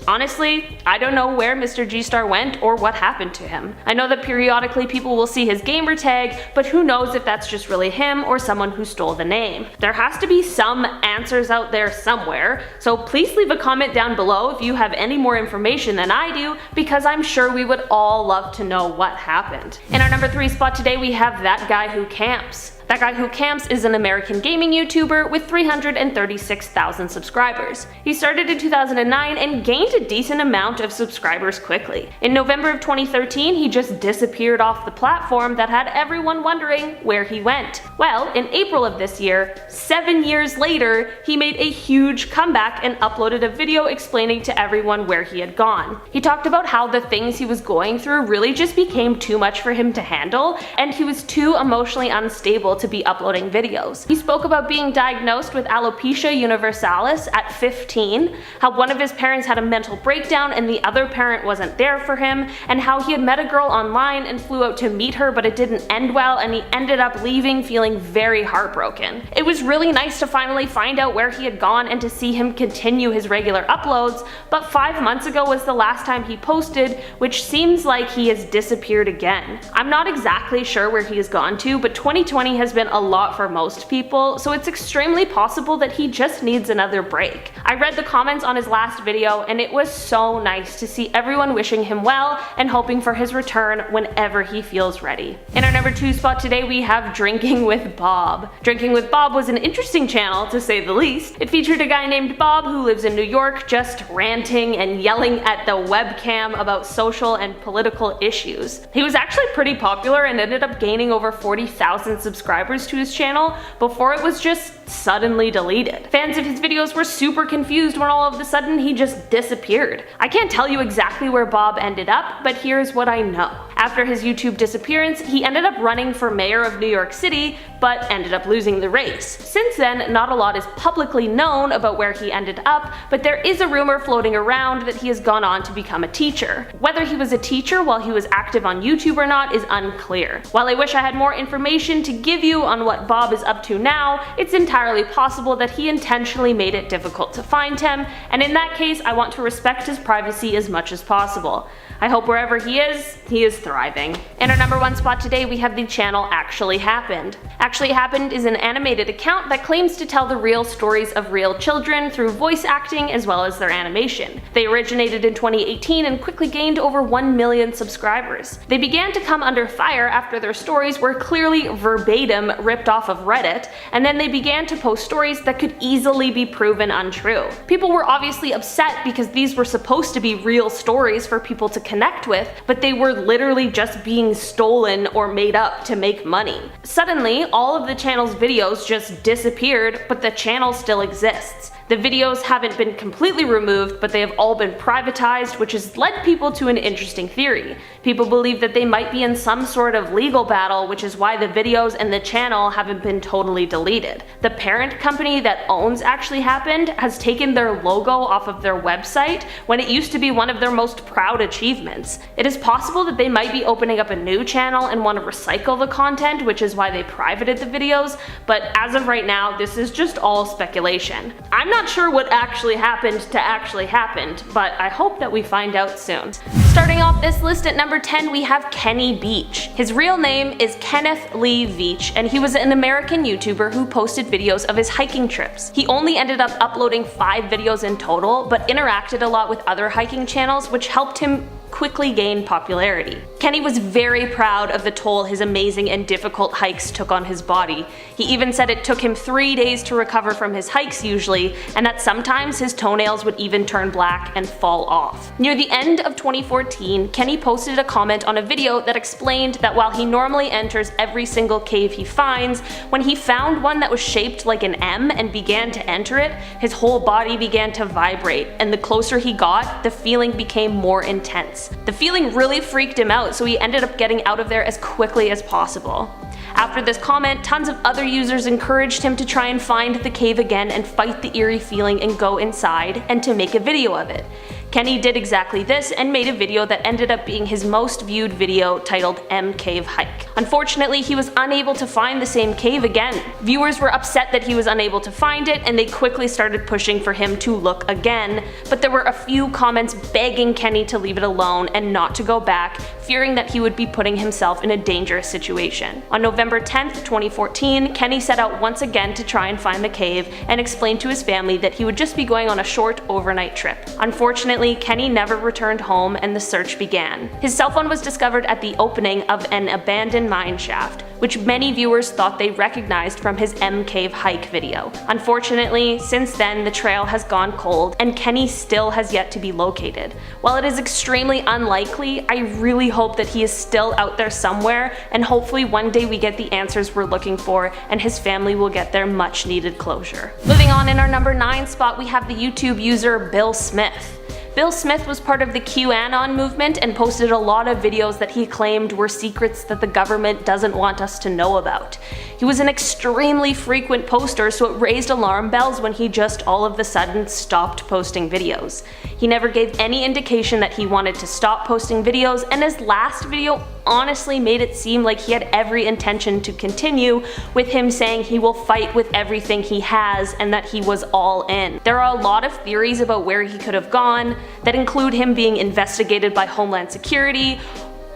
Honestly, I don't know where Mr. G-Star went or what happened to him. I know that periodically people will see his gamer tag, but who knows if that's just really him or someone who stole the name. There has to be some answers out there somewhere, so please leave a comment down below if you have any more information than I do, because I'm sure we would all love to know what happened. In our number 3 spot today we have That Guy Who Camps. That Guy Who Camps is an American gaming YouTuber with 336,000 subscribers. He started in 2009 and gained a decent amount of subscribers quickly. In November of 2013, he just disappeared off the platform that had everyone wondering where he went. Well, in April of this year, 7 years later, he made a huge comeback and uploaded a video explaining to everyone where he had gone. He talked about how the things he was going through really just became too much for him to handle, and he was too emotionally unstable to be uploading videos. He spoke about being diagnosed with alopecia universalis at 15, how one of his parents had a mental breakdown and the other parent wasn't there for him, and how he had met a girl online and flew out to meet her but it didn't end well and he ended up leaving feeling very heartbroken. It was really nice to finally find out where he had gone and to see him continue his regular uploads, but 5 months ago was the last time he posted, which seems like he has disappeared again. I'm not exactly sure where he has gone to, but 2020 has been a lot for most people, so it's extremely possible that he just needs another break. I read the comments on his last video and it was so nice to see everyone wishing him well and hoping for his return whenever he feels ready. In our number 2 spot today we have Drinking with Bob. Drinking with Bob was an interesting channel to say the least. It featured a guy named Bob who lives in New York just ranting and yelling at the webcam about social and political issues. He was actually pretty popular and ended up gaining over 40,000 subscribers to his channel before it was just suddenly deleted. Fans of his videos were super confused when all of a sudden he just disappeared. I can't tell you exactly where Bob ended up, but here's what I know. After his YouTube disappearance, he ended up running for mayor of New York City, but ended up losing the race. Since then, not a lot is publicly known about where he ended up, but there is a rumor floating around that he has gone on to become a teacher. Whether he was a teacher while he was active on YouTube or not is unclear. While I wish I had more information to give you on what Bob is up to now, it's entirely possible that he intentionally made it difficult to find him, and in that case I want to respect his privacy as much as possible. I hope wherever he is thriving. In our number 1 spot today we have the channel Actually Happened. Actually Happened is an animated account that claims to tell the real stories of real children through voice acting as well as their animation. They originated in 2018 and quickly gained over 1 million subscribers. They began to come under fire after their stories were clearly verbatim ripped off of Reddit, and then they began to post stories that could easily be proven untrue. People were obviously upset because these were supposed to be real stories for people to connect with, but they were literally just being stolen or made up to make money. Suddenly, all of the channel's videos just disappeared, but the channel still exists. The videos haven't been completely removed, but they have all been privatized, which has led people to an interesting theory. People believe that they might be in some sort of legal battle, which is why the videos and the channel haven't been totally deleted. The parent company that owns Actually Happened has taken their logo off of their website when it used to be one of their most proud achievements. It is possible that they might be opening up a new channel and want to recycle the content, which is why they privated the videos, but as of right now, this is just all speculation. I'm not sure what actually happened, but I hope that we find out soon. Starting off this list at number 10 we have Kenny Beach. His real name is Kenneth Lee Veach, and he was an American YouTuber who posted videos of his hiking trips. He only ended up uploading 5 videos in total, but interacted a lot with other hiking channels, which helped him quickly gained popularity. Kenny was very proud of the toll his amazing and difficult hikes took on his body. He even said it took him 3 days to recover from his hikes usually, and that sometimes his toenails would even turn black and fall off. Near the end of 2014, Kenny posted a comment on a video that explained that while he normally enters every single cave he finds, when he found one that was shaped like an M and began to enter it, his whole body began to vibrate, and the closer he got, the feeling became more intense. The feeling really freaked him out, so he ended up getting out of there as quickly as possible. After this comment, tons of other users encouraged him to try and find the cave again and fight the eerie feeling and go inside, and to make a video of it. Kenny did exactly this and made a video that ended up being his most viewed video, titled M Cave Hike. Unfortunately, he was unable to find the same cave again. Viewers were upset that he was unable to find it, and they quickly started pushing for him to look again, but there were a few comments begging Kenny to leave it alone and not to go back, fearing that he would be putting himself in a dangerous situation. On November 10th, 2014, Kenny set out once again to try and find the cave and explained to his family that he would just be going on a short overnight trip. Unfortunately, Kenny never returned home and the search began. His cell phone was discovered at the opening of an abandoned mine shaft, which many viewers thought they recognized from his M Cave Hike video. Unfortunately, since then the trail has gone cold and Kenny still has yet to be located. While it is extremely unlikely, I really hope that he is still out there somewhere, and hopefully one day we get the answers we're looking for and his family will get their much needed closure. Moving on, in our number 9 spot we have the YouTube user Bill Smith. Bill Smith was part of the QAnon movement and posted a lot of videos that he claimed were secrets that the government doesn't want us to know about. He was an extremely frequent poster, so it raised alarm bells when he just all of a sudden stopped posting videos. He never gave any indication that he wanted to stop posting videos, and his last video honestly made it seem like he had every intention to continue, with him saying he will fight with everything he has and that he was all in. There are a lot of theories about where he could have gone that include him being investigated by Homeland Security,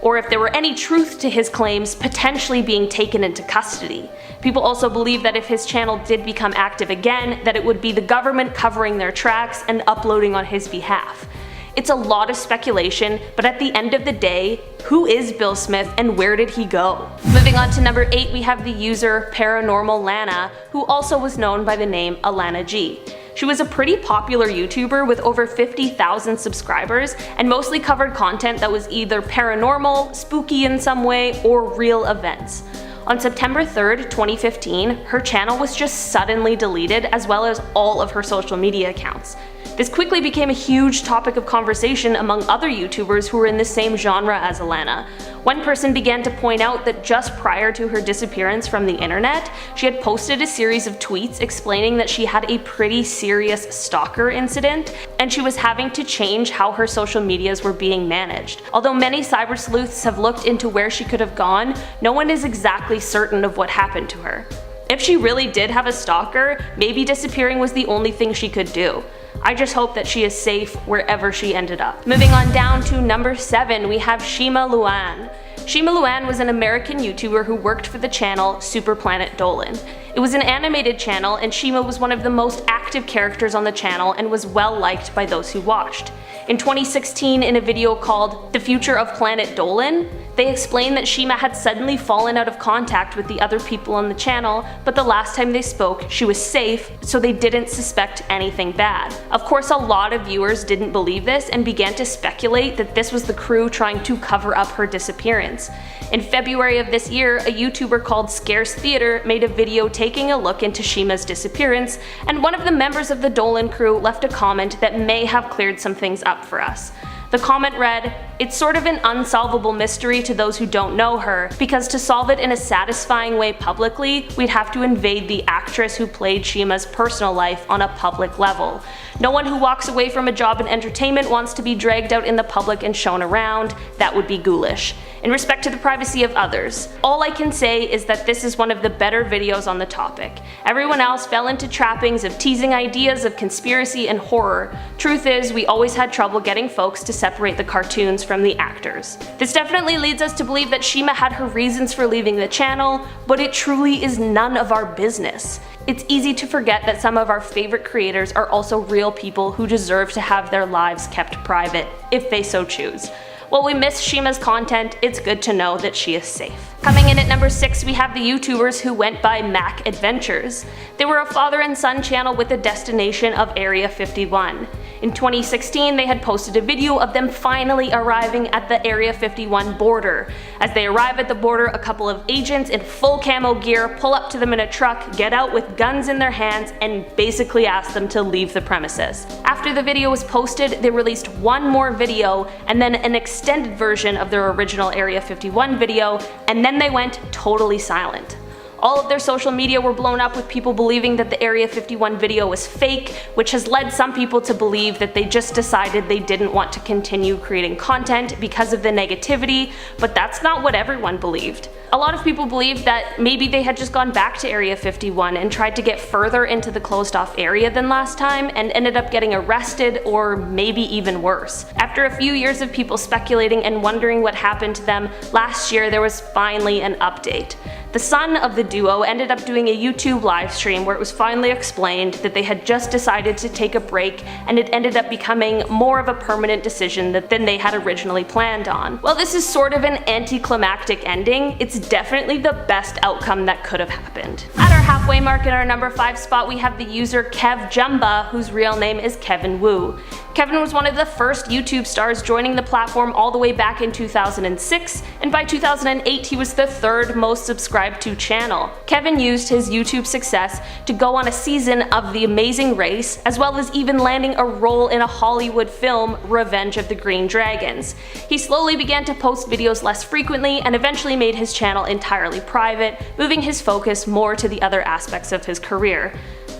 or if there were any truth to his claims, potentially being taken into custody. People also believe that if his channel did become active again, that it would be the government covering their tracks and uploading on his behalf. It's a lot of speculation, but at the end of the day, who is Bill Smith and where did he go? Moving on to number 8, we have the user Paranormal Lana, who also was known by the name Alana G. She was a pretty popular YouTuber with over 50,000 subscribers and mostly covered content that was either paranormal, spooky in some way, or real events. On September 3rd, 2015, her channel was just suddenly deleted, as well as all of her social media accounts. This quickly became a huge topic of conversation among other YouTubers who were in the same genre as Alana. One person began to point out that just prior to her disappearance from the internet, she had posted a series of tweets explaining that she had a pretty serious stalker incident, and she was having to change how her social medias were being managed. Although many cyber sleuths have looked into where she could have gone, no one is exactly certain of what happened to her. If she really did have a stalker, maybe disappearing was the only thing she could do. I just hope that she is safe wherever she ended up. Moving on down to number 7, we have Shima Luan. Shima Luan was an American YouTuber who worked for the channel Super Planet Dolan. It was an animated channel, and Shima was one of the most active characters on the channel and was well liked by those who watched. In 2016, in a video called The Future of Planet Dolan, they explained that Shima had suddenly fallen out of contact with the other people on the channel, but the last time they spoke, she was safe, so they didn't suspect anything bad. Of course, a lot of viewers didn't believe this and began to speculate that this was the crew trying to cover up her disappearance. In February of this year, a YouTuber called Scarce Theater made a video taking a look into Shima's disappearance, and one of the members of the Dolan crew left a comment that may have cleared some things up for us. The comment read, "It's sort of an unsolvable mystery to those who don't know her, because to solve it in a satisfying way publicly, we'd have to invade the actress who played Shima's personal life on a public level. No one who walks away from a job in entertainment wants to be dragged out in the public and shown around. That would be ghoulish. In respect to the privacy of others. All I can say is that this is one of the better videos on the topic. Everyone else fell into trappings of teasing ideas of conspiracy and horror. Truth is, we always had trouble getting folks to separate the cartoons from the actors." This definitely leads us to believe that Shima had her reasons for leaving the channel, but it truly is none of our business. It's easy to forget that some of our favorite creators are also real people who deserve to have their lives kept private, if they so choose. While we miss Shima's content, it's good to know that she is safe. Coming in at number 6, we have the YouTubers who went by Mac Adventures. They were a father and son channel with a destination of Area 51. In 2016, they had posted a video of them finally arriving at the Area 51 border. As they arrive at the border, a couple of agents in full camo gear pull up to them in a truck, get out with guns in their hands, and basically ask them to leave the premises. After the video was posted, they released one more video and then an extended version of their original Area 51 video, and then they went totally silent. All of their social media were blown up with people believing that the Area 51 video was fake, which has led some people to believe that they just decided they didn't want to continue creating content because of the negativity, but that's not what everyone believed. A lot of people believed that maybe they had just gone back to Area 51 and tried to get further into the closed off area than last time and ended up getting arrested, or maybe even worse. After a few years of people speculating and wondering what happened to them, last year there was finally an update. The son of the duo ended up doing a YouTube livestream where it was finally explained that they had just decided to take a break, and it ended up becoming more of a permanent decision than they had originally planned on. While this is sort of an anticlimactic ending, it's definitely the best outcome that could have happened. At our halfway mark in our number 5 spot, we have the user Kev Jumba, whose real name is Kevin Wu. Kevin was one of the first YouTube stars joining the platform all the way back in 2006, and by 2008 he was the 3rd most subscribed to channel. Kevin used his YouTube success to go on a season of The Amazing Race, as well as even landing a role in a Hollywood film, Revenge of the Green Dragons. He slowly began to post videos less frequently and eventually made his channel entirely private, moving his focus more to the other aspects of his career.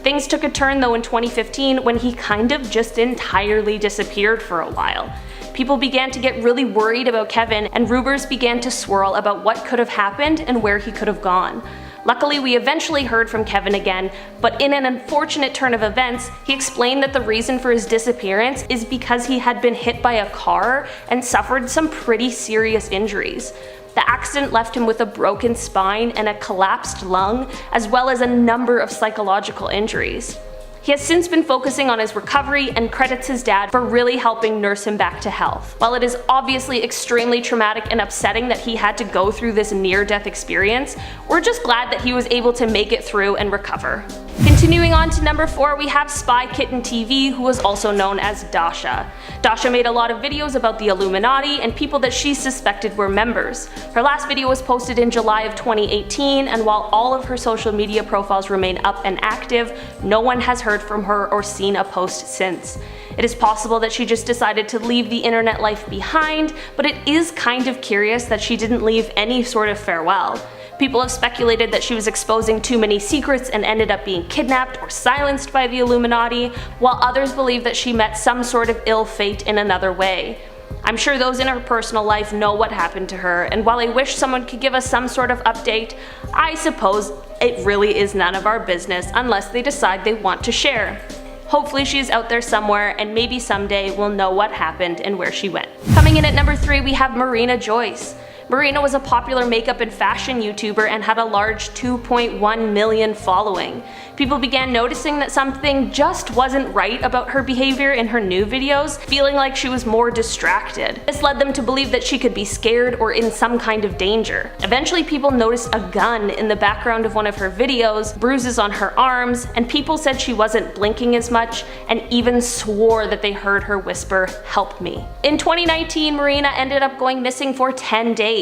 Things took a turn though in 2015 when he kind of just entirely disappeared for a while. People began to get really worried about Kevin, and rumors began to swirl about what could have happened and where he could have gone. Luckily, we eventually heard from Kevin again, but in an unfortunate turn of events, he explained that the reason for his disappearance is because he had been hit by a car and suffered some pretty serious injuries. The accident left him with a broken spine and a collapsed lung, as well as a number of psychological injuries. He has since been focusing on his recovery and credits his dad for really helping nurse him back to health. While it is obviously extremely traumatic and upsetting that he had to go through this near-death experience, we're just glad that he was able to make it through and recover. Continuing on to number 4, we have Spy Kitten TV, who was also known as Dasha. Dasha made a lot of videos about the Illuminati and people that she suspected were members. Her last video was posted in July of 2018, and while all of her social media profiles remain up and active, no one has heard from her or seen a post since. It is possible that she just decided to leave the internet life behind, but it is kind of curious that she didn't leave any sort of farewell. People have speculated that she was exposing too many secrets and ended up being kidnapped or silenced by the Illuminati, while others believe that she met some sort of ill fate in another way. I'm sure those in her personal life know what happened to her, and while I wish someone could give us some sort of update, I suppose it really is none of our business unless they decide they want to share. Hopefully she's out there somewhere, and maybe someday we'll know what happened and where she went. Coming in at number 3, we have Marina Joyce. Marina was a popular makeup and fashion YouTuber and had a large 2.1 million following. People began noticing that something just wasn't right about her behavior in her new videos, feeling like she was more distracted. This led them to believe that she could be scared or in some kind of danger. Eventually people noticed a gun in the background of one of her videos, bruises on her arms, and people said she wasn't blinking as much, and even swore that they heard her whisper, "Help me." In 2019, Marina ended up going missing for 10 days.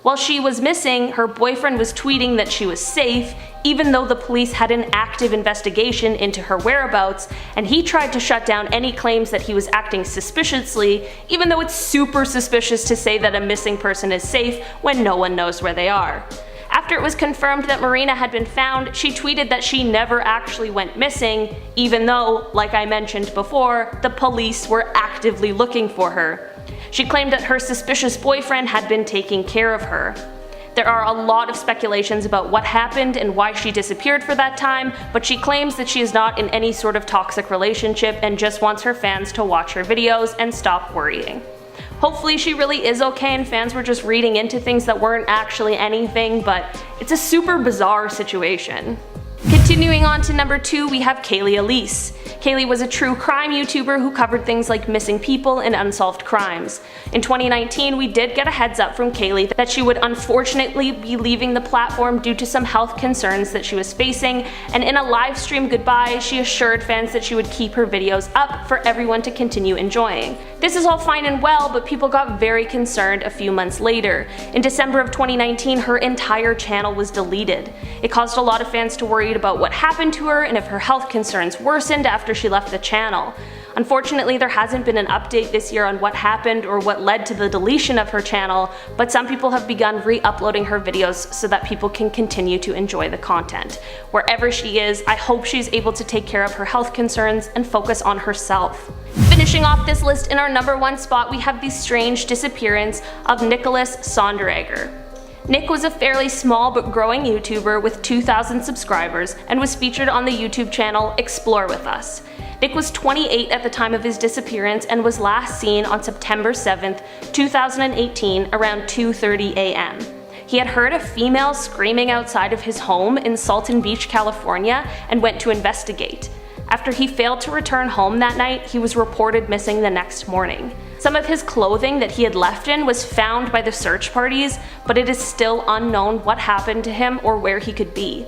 While she was missing, her boyfriend was tweeting that she was safe, even though the police had an active investigation into her whereabouts, and he tried to shut down any claims that he was acting suspiciously, even though it's super suspicious to say that a missing person is safe when no one knows where they are. After it was confirmed that Marina had been found, she tweeted that she never actually went missing, even though, like I mentioned before, the police were actively looking for her. She claimed that her suspicious boyfriend had been taking care of her. There are a lot of speculations about what happened and why she disappeared for that time, but she claims that she is not in any sort of toxic relationship and just wants her fans to watch her videos and stop worrying. Hopefully she really is okay and fans were just reading into things that weren't actually anything, but it's a super bizarre situation. Continuing on to number 2, we have Kaylee Elise. Kaylee was a true crime YouTuber who covered things like missing people and unsolved crimes. In 2019, we did get a heads up from Kaylee that she would unfortunately be leaving the platform due to some health concerns that she was facing, and in a live stream goodbye, she assured fans that she would keep her videos up for everyone to continue enjoying. This is all fine and well, but people got very concerned a few months later. In December of 2019, her entire channel was deleted. It caused a lot of fans to worry about what happened to her and if her health concerns worsened after she left the channel. Unfortunately, there hasn't been an update this year on what happened or what led to the deletion of her channel, but some people have begun re-uploading her videos so that people can continue to enjoy the content. Wherever she is, I hope she's able to take care of her health concerns and focus on herself. Finishing off this list in our number 1 spot, we have the strange disappearance of Nicholas Sonderegger. Nick was a fairly small but growing YouTuber with 2,000 subscribers and was featured on the YouTube channel Explore With Us. Nick was 28 at the time of his disappearance and was last seen on September 7th, 2018 around 2:30 a.m. He had heard a female screaming outside of his home in Salton Beach, California, and went to investigate. After he failed to return home that night, he was reported missing the next morning. Some of his clothing that he had left in was found by the search parties, but it is still unknown what happened to him or where he could be.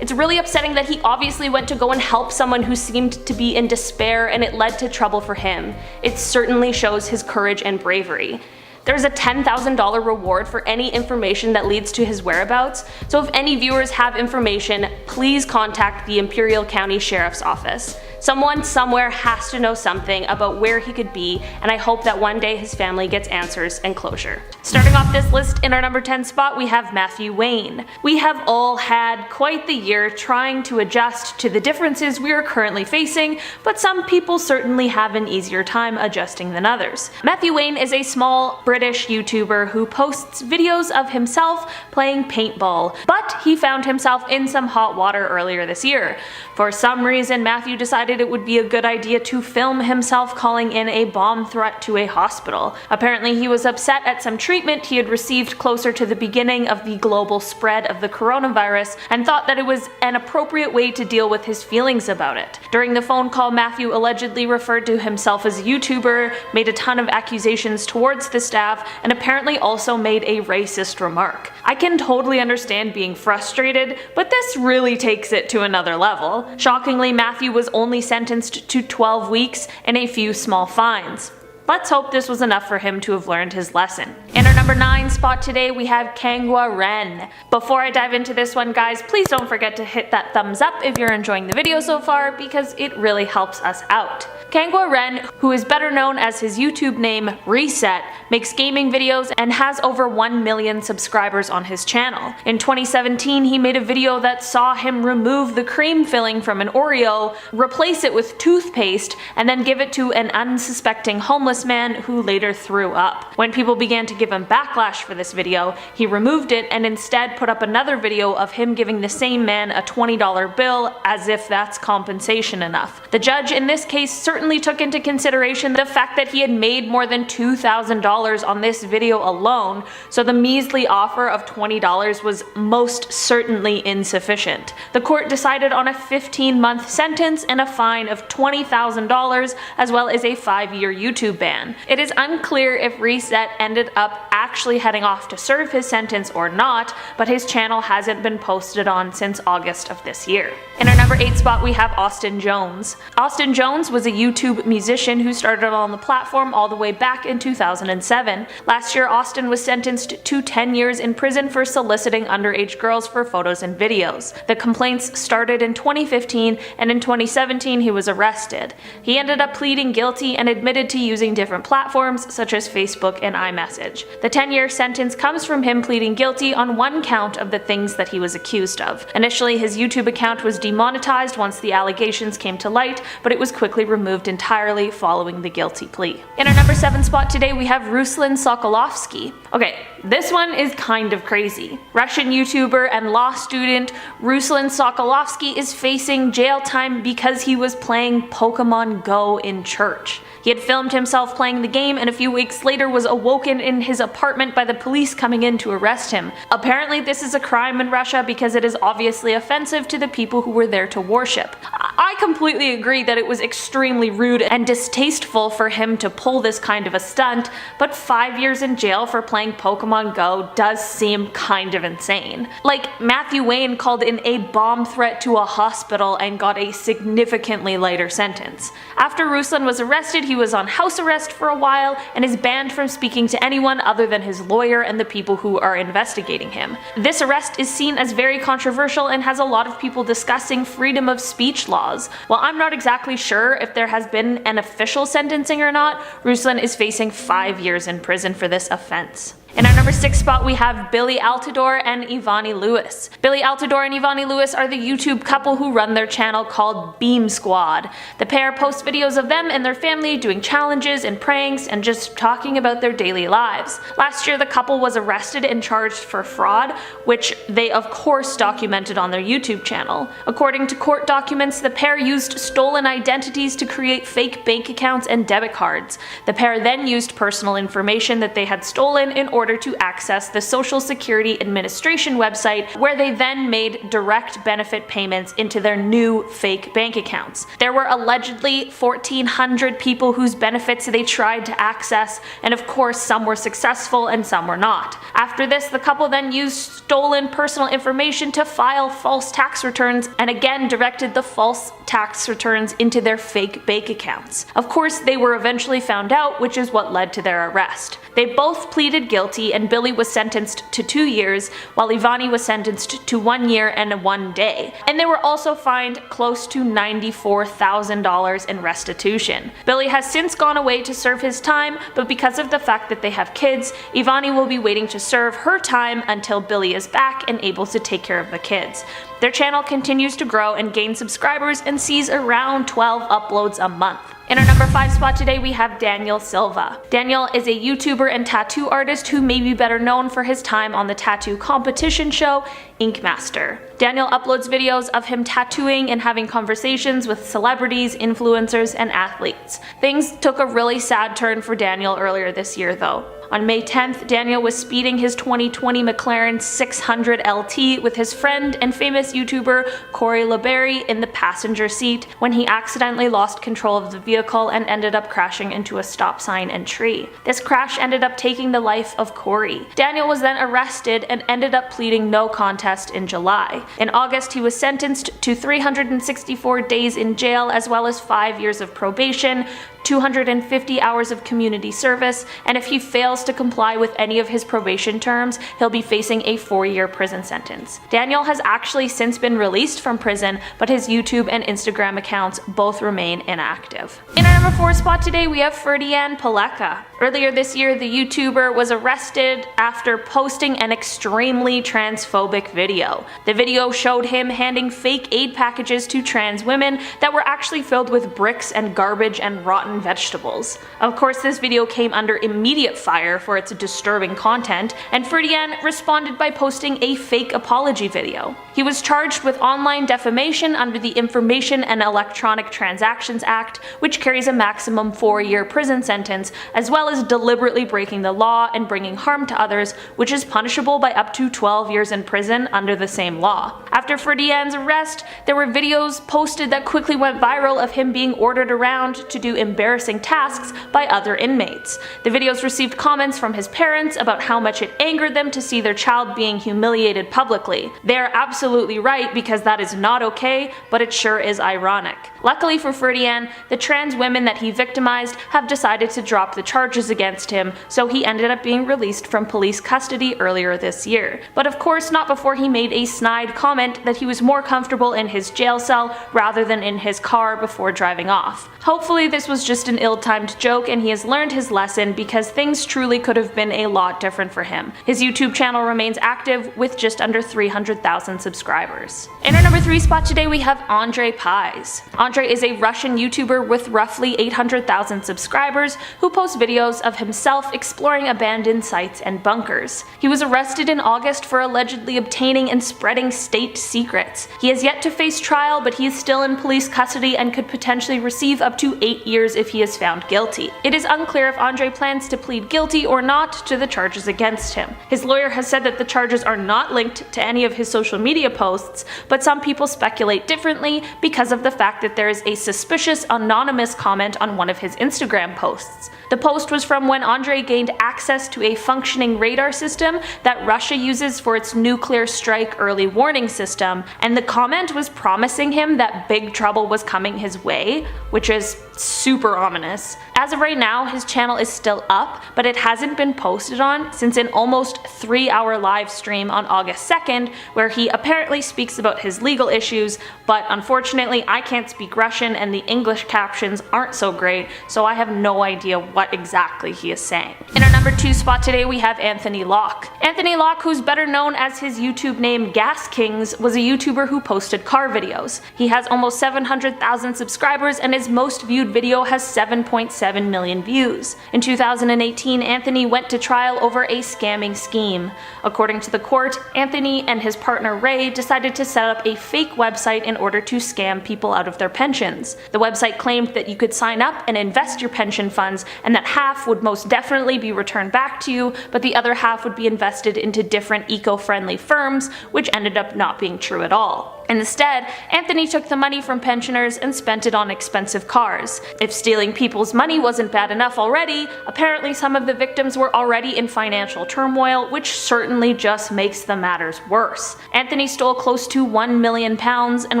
It's really upsetting that he obviously went to go and help someone who seemed to be in despair, and it led to trouble for him. It certainly shows his courage and bravery. There's a $10,000 reward for any information that leads to his whereabouts, so if any viewers have information, please contact the Imperial County Sheriff's Office. Someone somewhere has to know something about where he could be, and I hope that one day his family gets answers and closure. Starting off this list in our number 10 spot, we have Matthew Wayne. We have all had quite the year trying to adjust to the differences we are currently facing, but some people certainly have an easier time adjusting than others. Matthew Wayne is a small British YouTuber who posts videos of himself playing paintball, but he found himself in some hot water earlier this year. For some reason, Matthew decided it would be a good idea to film himself calling in a bomb threat to a hospital. Apparently, he was upset at some treatment he had received closer to the beginning of the global spread of the coronavirus and thought that it was an appropriate way to deal with his feelings about it. During the phone call, Matthew allegedly referred to himself as a YouTuber, made a ton of accusations towards the staff, and apparently also made a racist remark. I can totally understand being frustrated, but this really takes it to another level. Shockingly, Matthew was only sentenced to 12 weeks and a few small fines. Let's hope this was enough for him to have learned his lesson. In our number 9 spot today, we have Kangwa Ren. Before I dive into this one, guys, please don't forget to hit that thumbs up if you're enjoying the video so far, because it really helps us out. Kangwa Ren, who is better known as his YouTube name Reset, makes gaming videos and has over 1 million subscribers on his channel. In 2017, he made a video that saw him remove the cream filling from an Oreo, replace it with toothpaste, and then give it to an unsuspecting homeless man who later threw up. When people began to give him backlash for this video, he removed it and instead put up another video of him giving the same man a $20 bill, as if that's compensation enough. The judge in this case certainly took into consideration the fact that he had made more than $2,000 on this video alone, so the measly offer of $20 was most certainly insufficient. The court decided on a 15-month sentence and a fine of $20,000, as well as a 5-year YouTube ban. It is unclear if Reset ended up actually heading off to serve his sentence or not, but his channel hasn't been posted on since August of this year. In our number 8 spot, we have Austin Jones. Austin Jones was a YouTube musician who started on the platform all the way back in 2007. Last year, Austin was sentenced to 10 years in prison for soliciting underage girls for photos and videos. The complaints started in 2015, and in 2017 he was arrested. He ended up pleading guilty and admitted to using different platforms such as Facebook and iMessage. The 10-year sentence comes from him pleading guilty on one count of the things that he was accused of. Initially, his YouTube account was demonetized once the allegations came to light, but it was quickly removed entirely following the guilty plea. In our number 7 spot today, we have Ruslan Sokolovsky. Okay, this one is kind of crazy. Russian YouTuber and law student Ruslan Sokolovsky is facing jail time because he was playing Pokemon Go in church. He had filmed himself playing the game and a few weeks later was awoken in his apartment by the police coming in to arrest him. Apparently this is a crime in Russia because it is obviously offensive to the people who were there to worship. I completely agree that it was extremely rude and distasteful for him to pull this kind of a stunt, but 5 years in jail for playing Pokemon Go does seem kind of insane. Like, Matthew Wayne called in a bomb threat to a hospital and got a significantly lighter sentence. After Ruslan was arrested, he was on house arrest for a while and is banned from speaking to anyone other than his lawyer and the people who are investigating him. This arrest is seen as very controversial and has a lot of people discussing freedom of speech laws. While I'm not exactly sure if there has been an official sentencing or not, Ruslan is facing 5 years in prison for this offense. In our number 6 spot we have Billy Altidore and Ivani Lewis. Billy Altidore and Ivani Lewis are the YouTube couple who run their channel called Beam Squad. The pair post videos of them and their family doing challenges and pranks and just talking about their daily lives. Last year the couple was arrested and charged for fraud, which they of course documented on their YouTube channel. According to court documents, the pair used stolen identities to create fake bank accounts and debit cards. The pair then used personal information that they had stolen in order to access the Social Security Administration website, where they then made direct benefit payments into their new fake bank accounts. There were allegedly 1,400 people whose benefits they tried to access, and of course some were successful and some were not. After this, the couple then used stolen personal information to file false tax returns and again directed the false tax returns into their fake bank accounts. Of course, they were eventually found out, which is what led to their arrest. They both pleaded guilty and Billy was sentenced to 2 years, while Ivani was sentenced to 1 year and 1 day. And they were also fined close to $94,000 in restitution. Billy has since gone away to serve his time, but because of the fact that they have kids, Ivani will be waiting to serve her time until Billy is back and able to take care of the kids. Their channel continues to grow and gain subscribers and sees around 12 uploads a month. In our number 5 spot today we have Daniel Silva. Daniel is a YouTuber and tattoo artist who may be better known for his time on the tattoo competition show Ink Master. Daniel uploads videos of him tattooing and having conversations with celebrities, influencers, and athletes. Things took a really sad turn for Daniel earlier this year though. On May 10th, Daniel was speeding his 2020 McLaren 600 LT with his friend and famous YouTuber Corey LeBerry in the passenger seat when he accidentally lost control of the vehicle and ended up crashing into a stop sign and tree. This crash ended up taking the life of Corey. Daniel was then arrested and ended up pleading no contest in July. In August, he was sentenced to 364 days in jail as well as 5 years of probation, 250 hours of community service, and if he fails to comply with any of his probation terms, he'll be facing a 4-year prison sentence. Daniel has actually since been released from prison, but his YouTube and Instagram accounts both remain inactive. In our number 4 spot today, we have Ferdian Paleka. Earlier this year, the YouTuber was arrested after posting an extremely transphobic video. The video showed him handing fake aid packages to trans women that were actually filled with bricks and garbage and rotten vegetables. Of course, this video came under immediate fire for its disturbing content, and Ferdian responded by posting a fake apology video. He was charged with online defamation under the Information and Electronic Transactions Act, which carries a maximum 4-year prison sentence, as well as deliberately breaking the law and bringing harm to others, which is punishable by up to 12 years in prison under the same law. After Ferdian's arrest, there were videos posted that quickly went viral of him being ordered around to do embarrassing tasks by other inmates. The videos received comments from his parents about how much it angered them to see their child being humiliated publicly. They are absolutely right because that is not okay, but it sure is ironic. Luckily for Ferdian, the trans women that he victimized have decided to drop the charges against him, so he ended up being released from police custody earlier this year. But of course not before he made a snide comment that he was more comfortable in his jail cell rather than in his car before driving off. Hopefully this was just an ill-timed joke and he has learned his lesson, because things truly could have been a lot different for him. His YouTube channel remains active with just under 300,000 subscribers. In our number 3 spot today we have Andre Pies. Andre is a Russian YouTuber with roughly 800,000 subscribers who posts videos of himself exploring abandoned sites and bunkers. He was arrested in August for allegedly obtaining and spreading state secrets. He has yet to face trial, but he is still in police custody and could potentially receive up to 8 years if he is found guilty. It is unclear if Andre plans to plead guilty or not to the charges against him. His lawyer has said that the charges are not linked to any of his social media posts, but some people speculate differently because of the fact that there is a suspicious anonymous comment on one of his Instagram posts. The post was from when Andre gained access to a functioning radar system that Russia uses for its nuclear strike early warning system, and the comment was promising him that big trouble was coming his way, which is super ominous. As of right now, his channel is still up, but it hasn't been posted on since an almost 3-hour live stream on August 2nd, where he apparently speaks about his legal issues, but unfortunately I can't speak Russian and the English captions aren't so great, so I have no idea what exactly he is saying. In our number 2 spot today we have Anthony Locke. Anthony Locke, who's better known as his YouTube name Gas Kings, was a YouTuber who posted car videos. He has almost 700,000 subscribers and his most viewed video has 7.7 million views. In 2018, Anthony went to trial over a scamming scheme. According to the court, Anthony and his partner Ray decided to set up a fake website in order to scam people out of their pensions. The website claimed that you could sign up and invest your pension funds, and that half would most definitely be returned back to you, but the other half would be invested into different eco-friendly firms, which ended up not being true at all. Instead, Anthony took the money from pensioners and spent it on expensive cars. If stealing people's money wasn't bad enough already, apparently some of the victims were already in financial turmoil, which certainly just makes the matters worse. Anthony stole close to £1 million and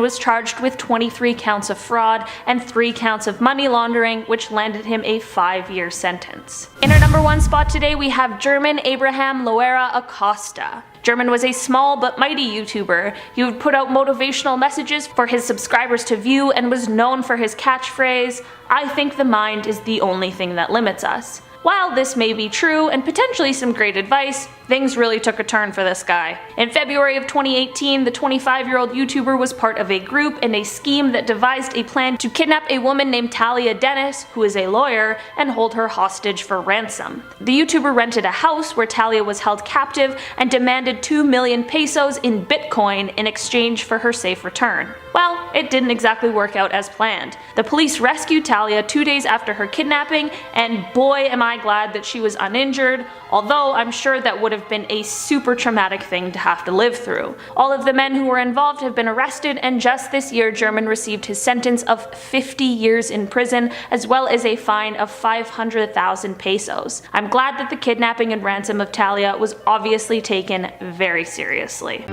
was charged with 23 counts of fraud and 3 counts of money laundering, which landed him a 5-year sentence. In our number 1 spot today we have German Abraham Loera Acosta. German was a small but mighty YouTuber. He would put out motivational messages for his subscribers to view and was known for his catchphrase, "I think the mind is the only thing that limits us." While this may be true and potentially some great advice, things really took a turn for this guy. In February of 2018, the 25-year-old YouTuber was part of a group in a scheme that devised a plan to kidnap a woman named Talia Dennis, who is a lawyer, and hold her hostage for ransom. The YouTuber rented a house where Talia was held captive and demanded 2 million pesos in Bitcoin in exchange for her safe return. Well, it didn't exactly work out as planned. The police rescued Talia 2 days after her kidnapping, and boy am I glad that she was uninjured, although I'm sure that would have been a super traumatic thing to have to live through. All of the men who were involved have been arrested, and just this year German received his sentence of 50 years in prison, as well as a fine of 500,000 pesos. I'm glad that the kidnapping and ransom of Talia was obviously taken very seriously.